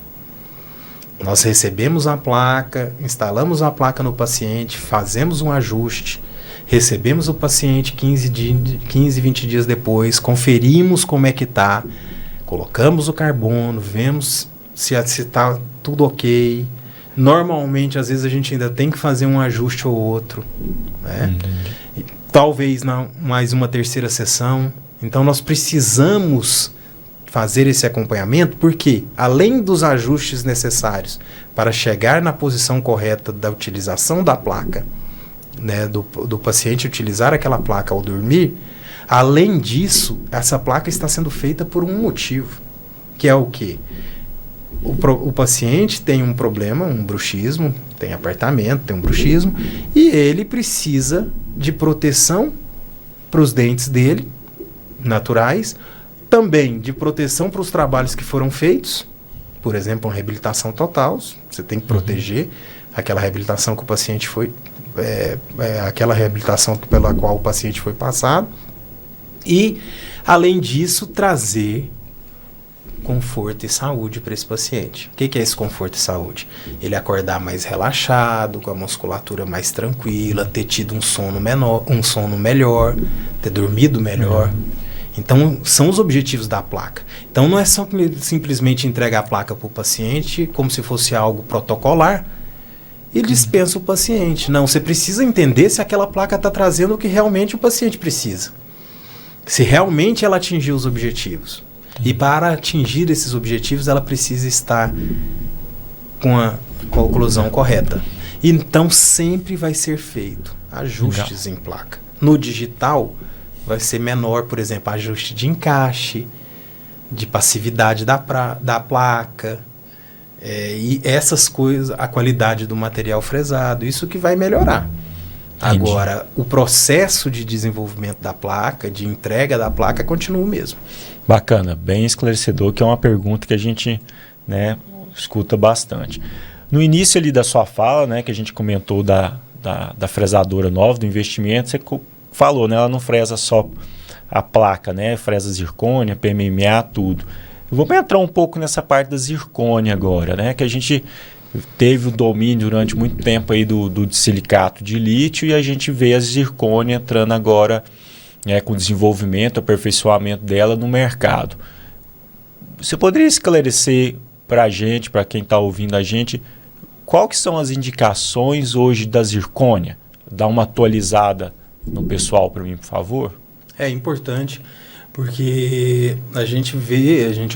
Nós recebemos a placa, instalamos a placa no paciente, fazemos um ajuste, recebemos o paciente 15, 20 dias depois, conferimos como é que está, colocamos o carbono, vemos se está tudo ok. Normalmente, às vezes, a gente ainda tem que fazer um ajuste ou outro, né? E, talvez mais uma terceira sessão. Então, nós precisamos fazer esse acompanhamento, porque, além dos ajustes necessários para chegar na posição correta da utilização da placa, né, do paciente utilizar aquela placa ao dormir, além disso, essa placa está sendo feita por um motivo, que é o quê? O paciente tem um problema, um bruxismo, tem apertamento, tem um bruxismo, e ele precisa de proteção para os dentes dele, naturais, também de proteção para os trabalhos que foram feitos, por exemplo, uma reabilitação total, você tem que proteger aquela reabilitação que o paciente foi, aquela reabilitação pela qual o paciente foi passado, e, além disso, trazer conforto e saúde para esse paciente. O que é esse conforto e saúde? Ele acordar mais relaxado, com a musculatura mais tranquila, ter tido um sono melhor, ter dormido melhor. Então, são os objetivos da placa. Então, não é só simplesmente entregar a placa para o paciente como se fosse algo protocolar e dispensa o paciente. Não, você precisa entender se aquela placa está trazendo o que realmente o paciente precisa. Se realmente ela atingiu os objetivos. E para atingir esses objetivos, ela precisa estar com a oclusão correta. Então, sempre vai ser feito ajustes em placa. No digital, vai ser menor, por exemplo, ajuste de encaixe, de passividade da placa, e essas coisas, a qualidade do material fresado, isso que vai melhorar. Entendi. Agora, o processo de desenvolvimento da placa, de entrega da placa, continua o mesmo. Bacana, bem esclarecedor, que é uma pergunta que a gente, né, escuta bastante. No início ali da sua fala, né, que a gente comentou da fresadora nova, do investimento, você falou, né, ela não fresa só a placa, né, fresa zircônia, PMMA, tudo. Eu vou entrar um pouco nessa parte da zircônia agora, né, que a gente teve o domínio durante muito tempo aí do silicato de lítio e a gente vê a zircônia entrando agora, com o desenvolvimento, aperfeiçoamento dela no mercado. Você poderia esclarecer para a gente, para quem está ouvindo a gente, qual que são as indicações hoje da zircônia? Dá uma atualizada no pessoal para mim, por favor. É importante, porque a gente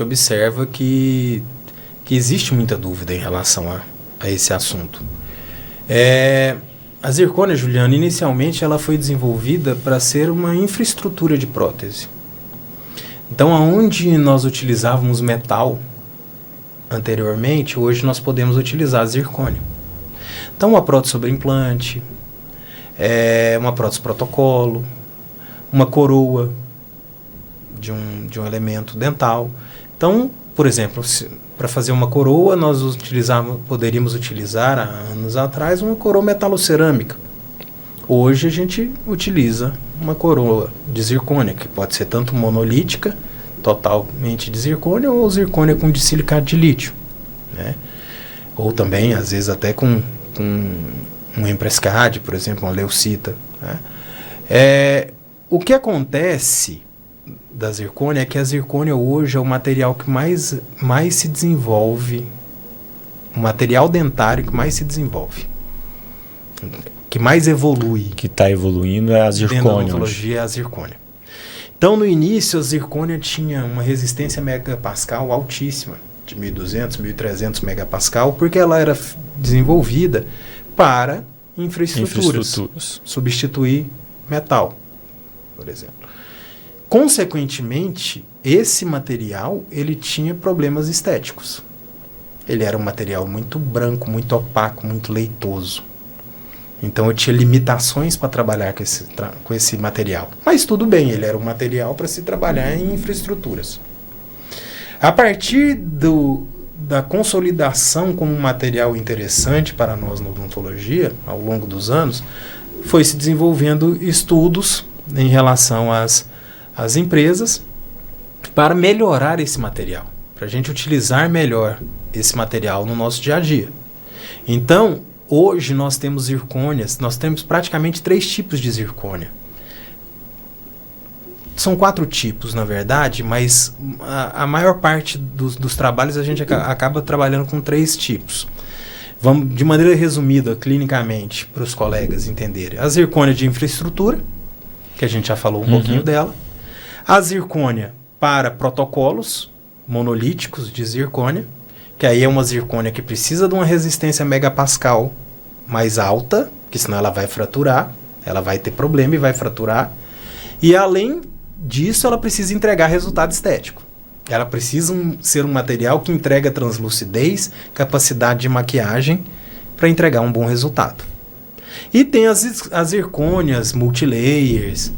observa que existe muita dúvida em relação a esse assunto. A zircônia, Juliana, inicialmente ela foi desenvolvida para ser uma infraestrutura de prótese. Então, aonde nós utilizávamos metal anteriormente, hoje nós podemos utilizar a zircônia. Então, uma prótese sobre implante, uma prótese protocolo, uma coroa de um elemento dental. Então, por exemplo, para fazer uma coroa, nós poderíamos utilizar, há anos atrás, uma coroa metalocerâmica. Hoje a gente utiliza uma coroa de zircônia, que pode ser tanto monolítica, totalmente de zircônia, ou zircônia com dissilicato de lítio, né? Ou também, às vezes, até com um emprescade, por exemplo, uma leucita, né? O que acontece da zircônia é que a zircônia hoje é o material que mais se desenvolve, o material dentário que mais se desenvolve, que mais evolui. Que está evoluindo é a zircônia. Dentro da odontologia é a zircônia. Então, no início, a zircônia tinha uma resistência megapascal altíssima, de 1.200, 1.300 megapascal, porque ela era desenvolvida para infraestruturas. Substituir metal, por exemplo. Consequentemente, esse material ele tinha problemas estéticos. Ele era um material muito branco, muito opaco, muito leitoso. Então eu tinha limitações para trabalhar com esse material. Mas tudo bem, ele era um material para se trabalhar em infraestruturas. A partir da consolidação como um material interessante para nós na odontologia, ao longo dos anos, foi se desenvolvendo estudos em relação às empresas para melhorar esse material, para a gente utilizar melhor esse material no nosso dia a dia. Então, hoje nós temos zircônias, nós temos praticamente 3 tipos de zircônia. São 4 tipos, na verdade, mas a maior parte dos trabalhos a gente acaba trabalhando com 3 tipos. Vamos, de maneira resumida, clinicamente, para os colegas entenderem. A zircônia de infraestrutura, que a gente já falou um pouquinho dela. A zircônia para protocolos monolíticos de zircônia, que aí é uma zircônia que precisa de uma resistência megapascal mais alta, que senão ela vai fraturar, ela vai ter problema e vai fraturar. E além disso, ela precisa entregar resultado estético. Ela precisa ser um material que entrega translucidez, capacidade de maquiagem para entregar um bom resultado. E tem as zircônias multilayers,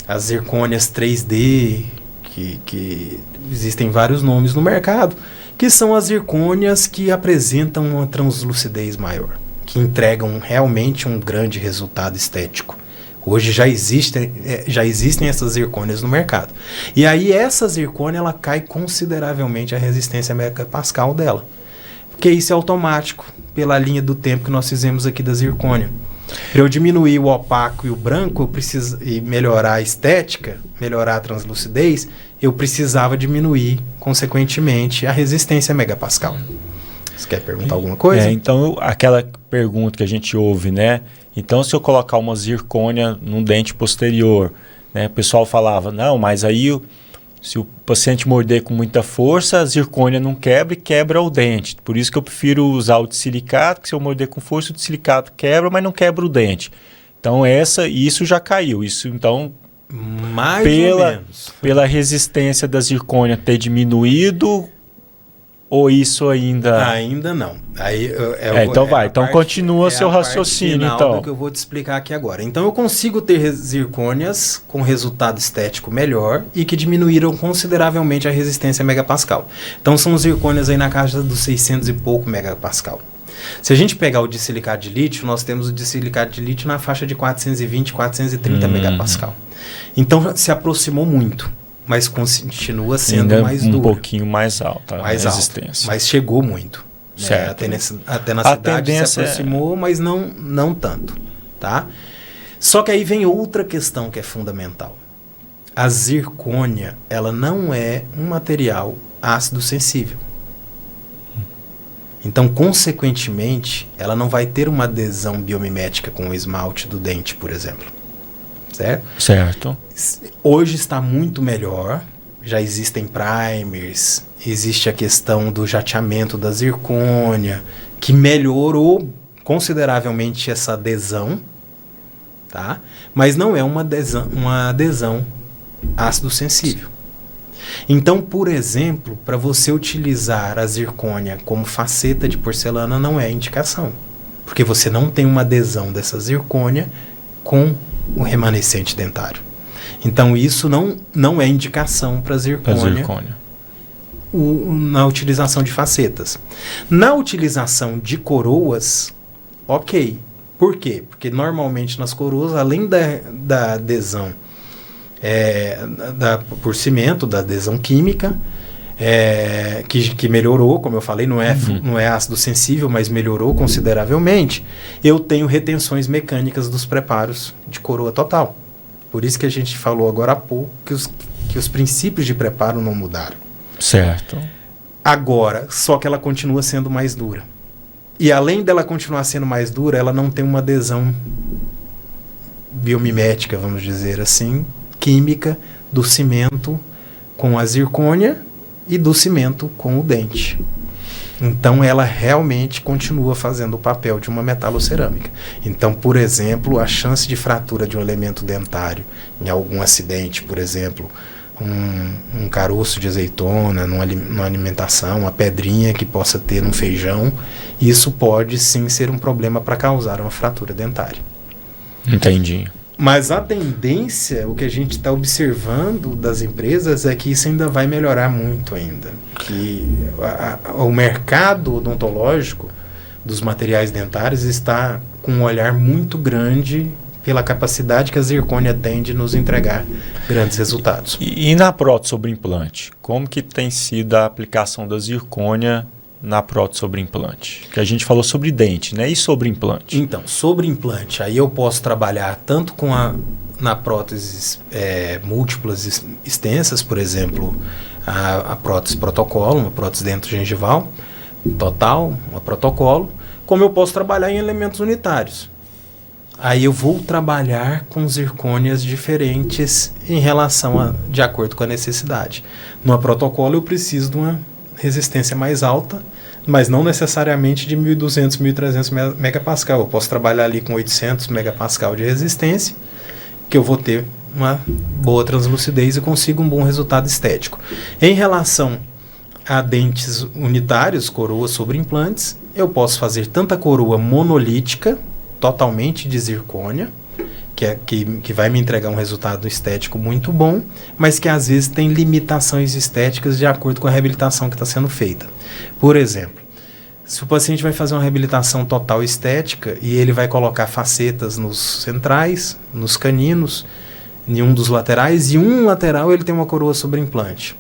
as zircônias 3D, que existem vários nomes no mercado, que são as zircônias que apresentam uma translucidez maior, que entregam realmente um grande resultado estético. Hoje já existem essas zircônias no mercado. E aí essa zircônia ela cai consideravelmente a resistência megapascal dela. Porque isso é automático, pela linha do tempo que nós fizemos aqui da zircônia. Para eu diminuir o opaco e o branco e melhorar a estética, melhorar a translucidez, eu precisava diminuir, consequentemente, a resistência megapascal. Você quer perguntar alguma coisa? Então, aquela pergunta que a gente ouve, né? Então, se eu colocar uma zircônia num dente posterior, né? O pessoal falava, não, mas aí se o paciente morder com muita força, a zircônia não quebra e quebra o dente. Por isso que eu prefiro usar o dissilicato, que se eu morder com força, o dissilicato quebra, mas não quebra o dente. Então, isso já caiu. Isso, então, mais ou menos. Pela resistência da zircônia ter diminuído, ou isso ainda... Ainda não. Aí, então continua seu raciocínio. Então, que eu vou te explicar aqui agora. Então eu consigo ter zircônias com resultado estético melhor e que diminuíram consideravelmente a resistência megapascal. Então são zircônias aí na casa dos 600 e pouco megapascal. Se a gente pegar o dissilicato de lítio, nós temos o dissilicato de lítio na faixa de 420, 430 megapascal. Então se aproximou muito. Mas continua sendo ainda mais duro. Um pouquinho mais alta a resistência. Alto, mas chegou muito. Certo. Né? Até na cidade se aproximou, mas não tanto. Tá? Só que aí vem outra questão que é fundamental. A zircônia, ela não é um material ácido sensível. Então, consequentemente, ela não vai ter uma adesão biomimética com o esmalte do dente, por exemplo. Certo. Hoje está muito melhor, já existem primers, existe a questão do jateamento da zircônia, que melhorou consideravelmente essa adesão, tá? Mas não é uma adesão ácido sensível. Então, por exemplo, para você utilizar a zircônia como faceta de porcelana não é indicação, porque você não tem uma adesão dessa zircônia com o remanescente dentário. Então, isso não é indicação para zircônia na utilização de facetas. Na utilização de coroas, ok. Por quê? Porque normalmente nas coroas, além da adesão por cimento, da adesão química, que melhorou, como eu falei, não é ácido sensível, mas melhorou consideravelmente, eu tenho retenções mecânicas dos preparos de coroa total. Por isso que a gente falou agora há pouco que os princípios de preparo não mudaram. Certo. Agora, só que ela continua sendo mais dura. E além dela continuar sendo mais dura, ela não tem uma adesão biomimética, vamos dizer assim, química do cimento com a zircônia e do cimento com o dente. Então ela realmente continua fazendo o papel de uma metalocerâmica. Então, por exemplo, a chance de fratura de um elemento dentário em algum acidente, por exemplo, um caroço de azeitona numa alimentação, uma pedrinha que possa ter num feijão, isso pode sim ser um problema para causar uma fratura dentária. Entendi. Mas a tendência, o que a gente está observando das empresas é que isso ainda vai melhorar muito ainda. Que o mercado odontológico dos materiais dentários está com um olhar muito grande pela capacidade que a zircônia tem de nos entregar grandes resultados. E na prótese sobre implante? Como que tem sido a aplicação da zircônia na prótese sobre implante? Que a gente falou sobre dente, né? E sobre implante? Então, sobre implante, aí eu posso trabalhar tanto na próteses múltiplas extensas, por exemplo, a prótese protocolo, uma prótese dento-gengival total, uma protocolo, como eu posso trabalhar em elementos unitários. Aí eu vou trabalhar com zircônias diferentes de acordo com a necessidade. Numa protocolo eu preciso de uma resistência mais alta, mas não necessariamente de 1.200, 1.300 megapascal. Eu posso trabalhar ali com 800 megapascal de resistência, que eu vou ter uma boa translucidez e consigo um bom resultado estético. Em relação a dentes unitários, coroas sobre implantes, eu posso fazer tanto a coroa monolítica, totalmente de zircônia, que vai me entregar um resultado estético muito bom, mas que às vezes tem limitações estéticas de acordo com a reabilitação que está sendo feita. Por exemplo, se o paciente vai fazer uma reabilitação total estética e ele vai colocar facetas nos centrais, nos caninos, em um dos laterais, e um lateral ele tem uma coroa sobre implante.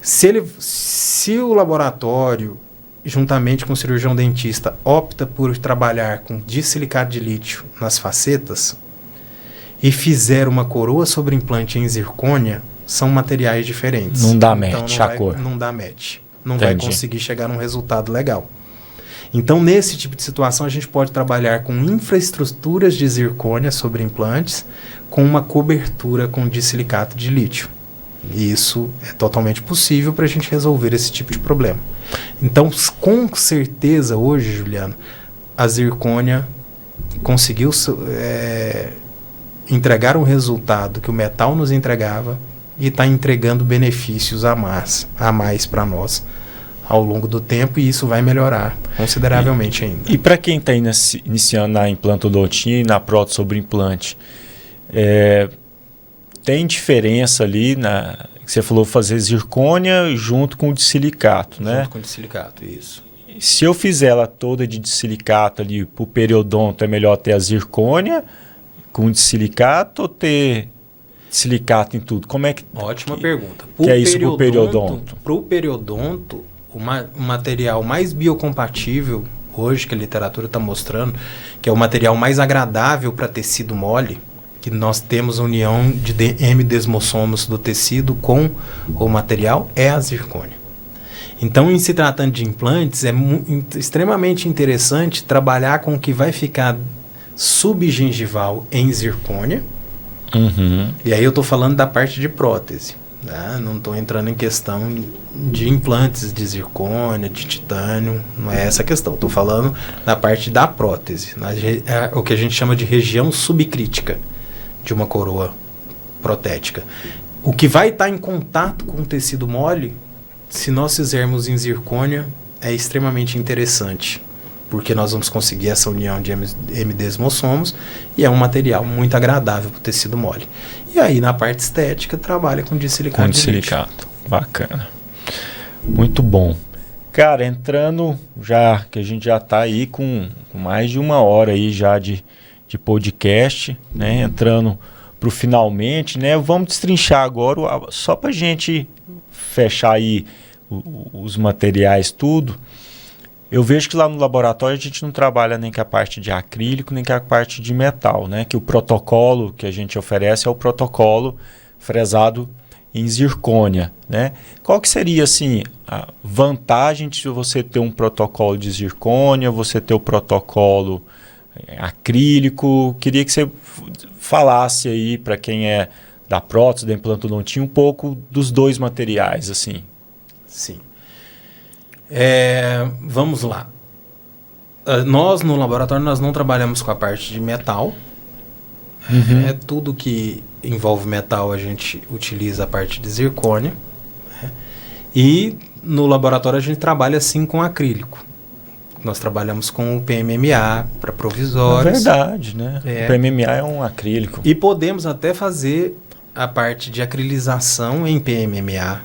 Se o laboratório, juntamente com o cirurgião dentista, opta por trabalhar com dissilicato de lítio nas facetas e fizer uma coroa sobre implante em zircônia, são materiais diferentes. Não dá match a cor. Não dá match. Não vai conseguir chegar num resultado legal. Então, nesse tipo de situação, a gente pode trabalhar com infraestruturas de zircônia sobre implantes com uma cobertura com dissilicato de lítio. E isso é totalmente possível para a gente resolver esse tipo de problema. Então, com certeza, hoje, Juliano, a zircônia conseguiu entregar um resultado que o metal nos entregava e está entregando benefícios a mais para nós ao longo do tempo, e isso vai melhorar consideravelmente ainda. E para quem está iniciando na implantodontia e na prótese sobre implante, tem diferença ali que você falou fazer zircônia junto com o dissilicato, né? Junto com o dissilicato, isso. Se eu fizer ela toda de dissilicato ali para o periodonto, é melhor ter a zircônia com dissilicato ou ter silicato em tudo? Como é que... Ótima pergunta. Que é isso para o periodonto? Para o periodonto, o material mais biocompatível hoje, que a literatura está mostrando, que é o material mais agradável para tecido mole, que nós temos a união de M-desmossomos do tecido com o material, é a zircônia. Então, em se tratando de implantes, é extremamente interessante trabalhar com o que vai ficar subgengival em zircônia. Uhum. E aí eu estou falando da parte de prótese. Tá? Não estou entrando em questão de implantes de zircônia, de titânio, não é essa a questão. Estou falando da parte da prótese, o que a gente chama de região subcrítica de uma coroa protética. O que vai estar em contato com o tecido mole, se nós fizermos em zircônia, é extremamente interessante, porque nós vamos conseguir essa união de M-desmossomos e é um material muito agradável para o tecido mole. E aí, na parte estética, trabalha com dissilicato. Com dissilicato. Bacana. Muito bom. Cara, entrando já, que a gente já está aí com mais de 1 hora aí já de podcast, né? Entrando para o finalmente, né? Vamos destrinchar agora, só para a gente fechar aí os materiais, tudo. Eu vejo que lá no laboratório a gente não trabalha nem com a parte de acrílico, nem com a parte de metal, né? Que o protocolo que a gente oferece é o protocolo fresado em zircônia, né? Qual que seria, assim, a vantagem de você ter um protocolo de zircônia, você ter o protocolo acrílico? Queria que você falasse aí para quem é da prótese, da implantodontia, um pouco dos dois materiais, assim. Sim. Vamos lá. Nós, no laboratório, nós não trabalhamos com a parte de metal. Uhum. Tudo que envolve metal, a gente utiliza a parte de zircônia. E no laboratório a gente trabalha sim com acrílico. Nós trabalhamos com o PMMA para provisórios. É verdade, né? O PMMA é um acrílico. E podemos até fazer a parte de acrilização em PMMA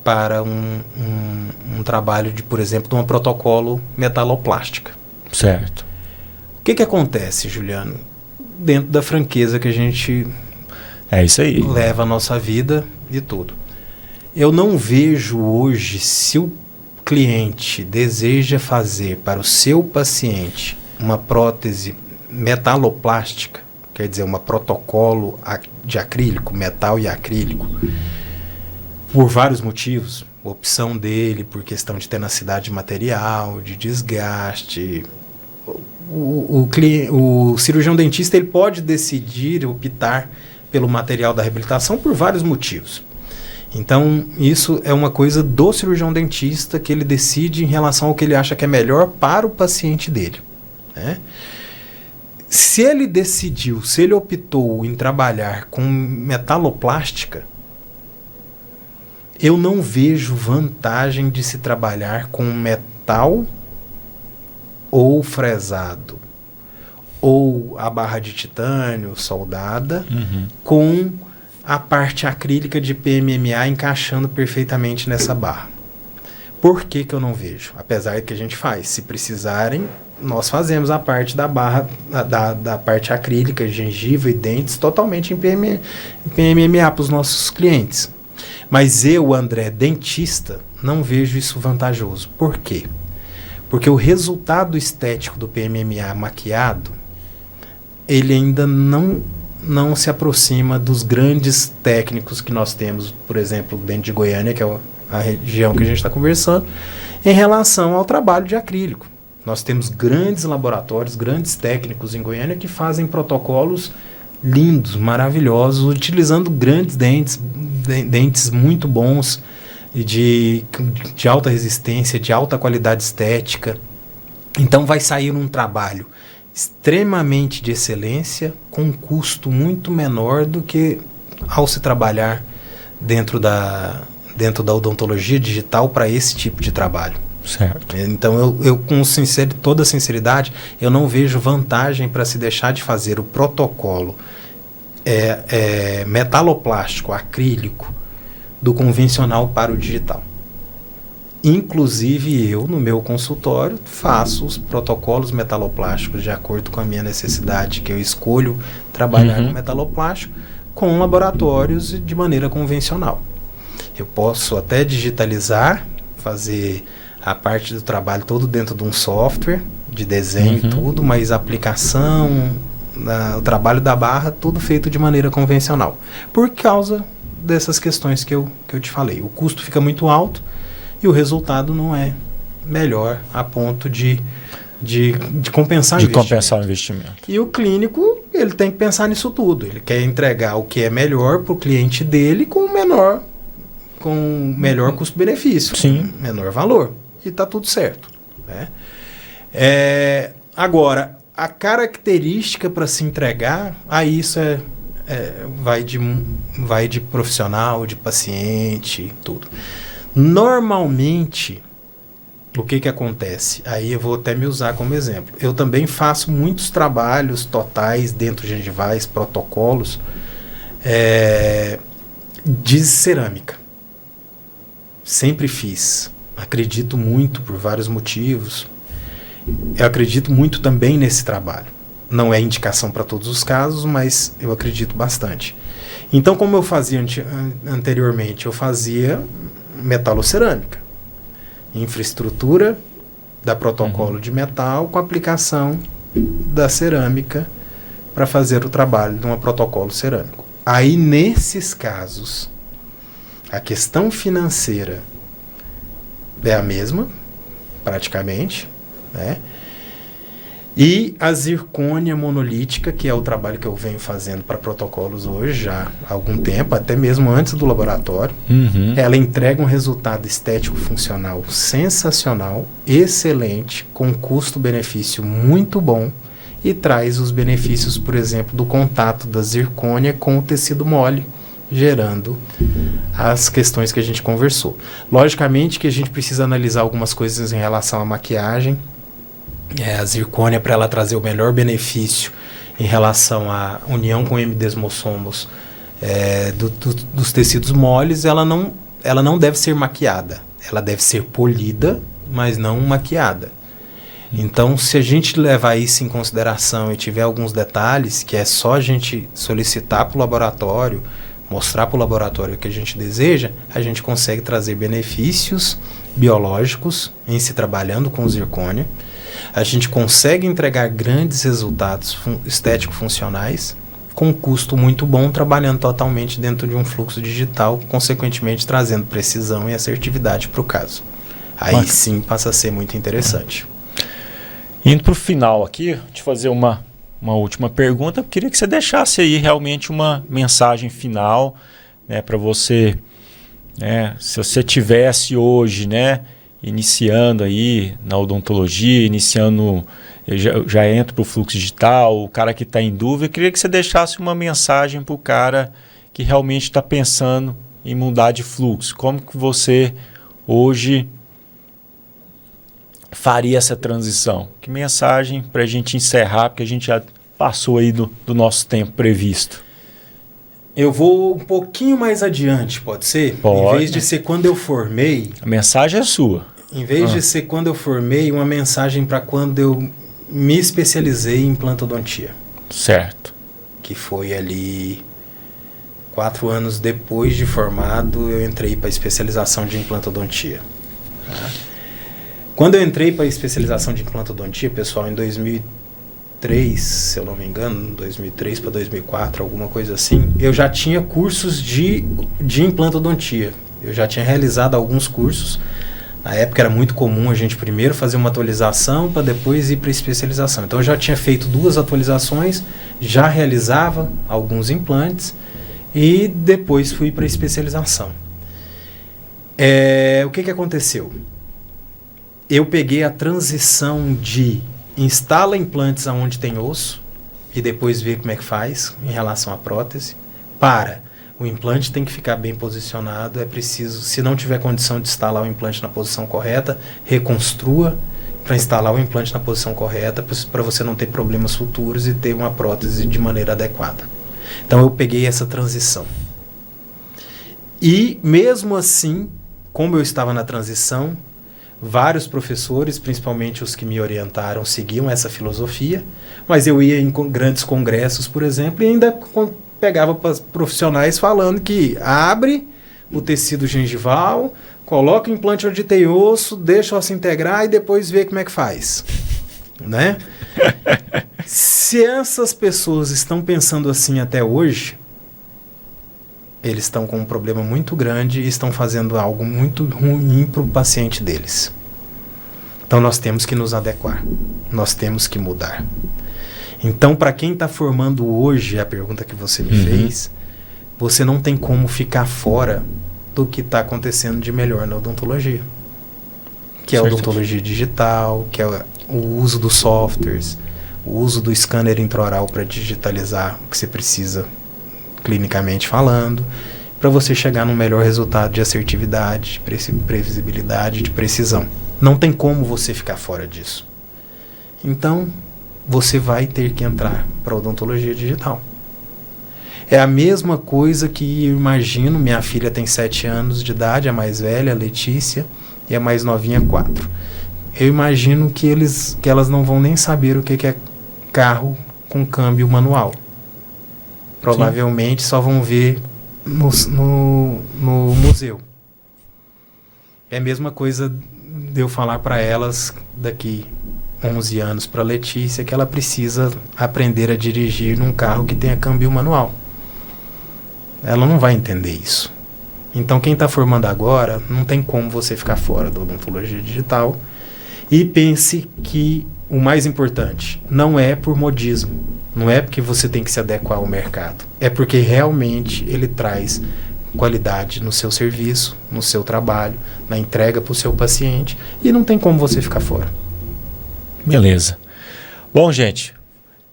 para um trabalho de, por exemplo, de um protocolo metaloplástica. Certo. O que acontece, Juliano? Dentro da franqueza que a gente isso aí. leva a nossa vida e tudo. Eu não vejo hoje, se o cliente deseja fazer para o seu paciente uma prótese metaloplástica, quer dizer, um protocolo de acrílico, metal e acrílico, por vários motivos, opção dele por questão de tenacidade de material, de desgaste. O cirurgião dentista ele pode decidir, optar pelo material da reabilitação por vários motivos. Então, isso é uma coisa do cirurgião dentista que ele decide em relação ao que ele acha que é melhor para o paciente dele, né? Se ele decidiu, se ele optou em trabalhar com metaloplástica, eu não vejo vantagem de se trabalhar com metal ou fresado, ou a barra de titânio soldada, com a parte acrílica de PMMA encaixando perfeitamente nessa barra. Por que eu não vejo? Apesar de que a gente faz. Se precisarem, nós fazemos a parte da barra, da parte acrílica, gengiva e dentes, totalmente em PMMA para os nossos clientes. Mas eu, André, dentista, não vejo isso vantajoso. Por quê? Porque o resultado estético do PMMA maquiado, ele ainda não se aproxima dos grandes técnicos que nós temos, por exemplo, dentro de Goiânia, que é a região que a gente está conversando, em relação ao trabalho de acrílico. Nós temos grandes laboratórios, grandes técnicos em Goiânia que fazem protocolos lindos, maravilhosos, utilizando grandes dentes muito bons, de alta resistência, de alta qualidade estética. Então vai sair um trabalho extremamente de excelência, com um custo muito menor do que ao se trabalhar dentro da odontologia digital para esse tipo de trabalho. Certo. Então eu com toda sinceridade, eu não vejo vantagem para se deixar de fazer o protocolo metaloplástico, acrílico, do convencional para o digital. Inclusive eu, no meu consultório, faço os protocolos metaloplásticos de acordo com a minha necessidade, que eu escolho trabalhar com metaloplástico, com laboratórios de maneira convencional. Eu posso até digitalizar, fazer a parte do trabalho todo dentro de um software, de desenho e tudo, mas a aplicação, o trabalho da barra, tudo feito de maneira convencional. Por causa dessas questões que eu te falei. O custo fica muito alto e o resultado não é melhor a ponto de compensar o investimento. E o clínico, ele tem que pensar nisso tudo. Ele quer entregar o que é melhor para o cliente dele com melhor custo-benefício, menor valor. E está tudo certo, né? Agora, a característica para se entregar, aí isso vai de profissional, de paciente, tudo. Normalmente, o que acontece? Aí eu vou até me usar como exemplo. Eu também faço muitos trabalhos totais dentro de gengivais, protocolos, de cerâmica. Sempre fiz. Acredito muito por vários motivos. Eu acredito muito também nesse trabalho. Não é indicação para todos os casos, mas eu acredito bastante. Então, como eu fazia anteriormente, eu fazia metalocerâmica. Infraestrutura da protocolo de metal com aplicação da cerâmica para fazer o trabalho de um protocolo cerâmico. Aí, nesses casos, a questão financeira é a mesma, praticamente, né? E a zircônia monolítica, que é o trabalho que eu venho fazendo para protocolos hoje já há algum tempo, até mesmo antes do laboratório, ela entrega um resultado estético funcional sensacional, excelente, com custo-benefício muito bom e traz os benefícios, por exemplo, do contato da zircônia com o tecido mole, gerando as questões que a gente conversou. Logicamente que a gente precisa analisar algumas coisas em relação à maquiagem. A zircônia, para ela trazer o melhor benefício em relação à união com hemidesmossomos dos tecidos moles, ela não deve ser maquiada. Ela deve ser polida, mas não maquiada. Então, se a gente levar isso em consideração e tiver alguns detalhes, que é só a gente solicitar para o laboratório, mostrar para o laboratório o que a gente deseja, a gente consegue trazer benefícios biológicos em se trabalhando com zircônia. A gente consegue entregar grandes resultados estético-funcionais com um custo muito bom, trabalhando totalmente dentro de um fluxo digital, consequentemente trazendo precisão e assertividade para o caso. Aí sim passa a ser muito interessante. Indo para o final aqui, te fazer uma última pergunta. Eu queria que você deixasse aí realmente uma mensagem final, né, para você, né, se você tivesse hoje, né, iniciando aí na odontologia, já entra para o fluxo digital, o cara que está em dúvida, eu queria que você deixasse uma mensagem para o cara que realmente está pensando em mudar de fluxo. Como que você hoje faria essa transição? Que mensagem para a gente encerrar, porque a gente já passou aí do nosso tempo previsto. Eu vou um pouquinho mais adiante, pode ser? Pode. Em vez de ser quando eu formei... A mensagem é sua. Em vez de ser quando eu formei, uma mensagem para quando eu me especializei em implantodontia. Certo. Que foi ali 4 anos depois de formado, eu entrei para a especialização de implantodontia. Tá? Quando eu entrei para a especialização de implantodontia, pessoal, em 2003, se eu não me engano, 2003 para 2004, alguma coisa assim, eu já tinha cursos de implantodontia. Eu já tinha realizado alguns cursos. Na época era muito comum a gente primeiro fazer uma atualização para depois ir para a especialização. Então eu já tinha feito 2 atualizações, já realizava alguns implantes e depois fui para a especialização. O que aconteceu? Eu peguei a transição de instala implantes onde tem osso e depois ver como é que faz em relação à prótese, para o implante tem que ficar bem posicionado, é preciso, se não tiver condição de instalar o implante na posição correta, reconstrua para instalar o implante na posição correta, para você não ter problemas futuros e ter uma prótese de maneira adequada. Então eu peguei essa transição. E mesmo assim, como eu estava na transição, vários professores, principalmente os que me orientaram, seguiam essa filosofia, mas eu ia em grandes congressos, por exemplo, e ainda pegava profissionais falando que abre o tecido gengival, coloca o implante onde tem osso, deixa o osso integrar e depois vê como é que faz. Né? Se essas pessoas estão pensando assim até hoje, eles estão com um problema muito grande e estão fazendo algo muito ruim para o paciente deles. Então nós temos que nos adequar, nós temos que mudar. Então, para quem está formando hoje, a pergunta que você me fez, você não tem como ficar fora do que está acontecendo de melhor na odontologia. Que é a odontologia digital, que é o uso dos softwares, o uso do scanner intraoral para digitalizar o que você precisa clinicamente falando, para você chegar num melhor resultado de assertividade, de previsibilidade, de precisão. Não tem como você ficar fora disso. Então, você vai ter que entrar para a odontologia digital. É a mesma coisa que eu imagino, minha filha tem 7 anos de idade, a mais velha, a Letícia, e a mais novinha, 4. Eu imagino que elas não vão nem saber o que é carro com câmbio manual. Provavelmente só vão ver no museu. É a mesma coisa de eu falar para elas daqui 11 anos para a Letícia que ela precisa aprender a dirigir num carro que tenha câmbio manual. Ela não vai entender isso. Então quem está formando agora, não tem como você ficar fora da odontologia digital. E pense que o mais importante não é por modismo, não é porque você tem que se adequar ao mercado, é porque realmente ele traz qualidade no seu serviço, no seu trabalho, na entrega para o seu paciente, e não tem como você ficar fora. Beleza. Bom, gente,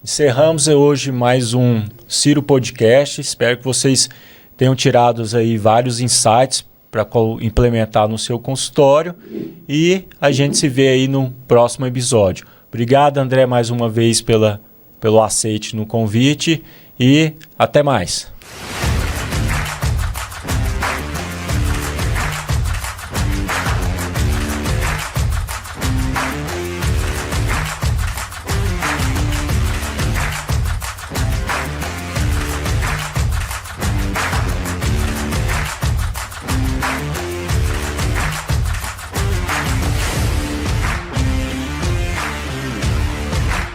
encerramos hoje mais um Ciro Podcast. Espero que vocês tenham tirado aí vários insights para implementar no seu consultório, e a gente se vê aí no próximo episódio. Obrigado, André, mais uma vez pelo aceite no convite, e até mais.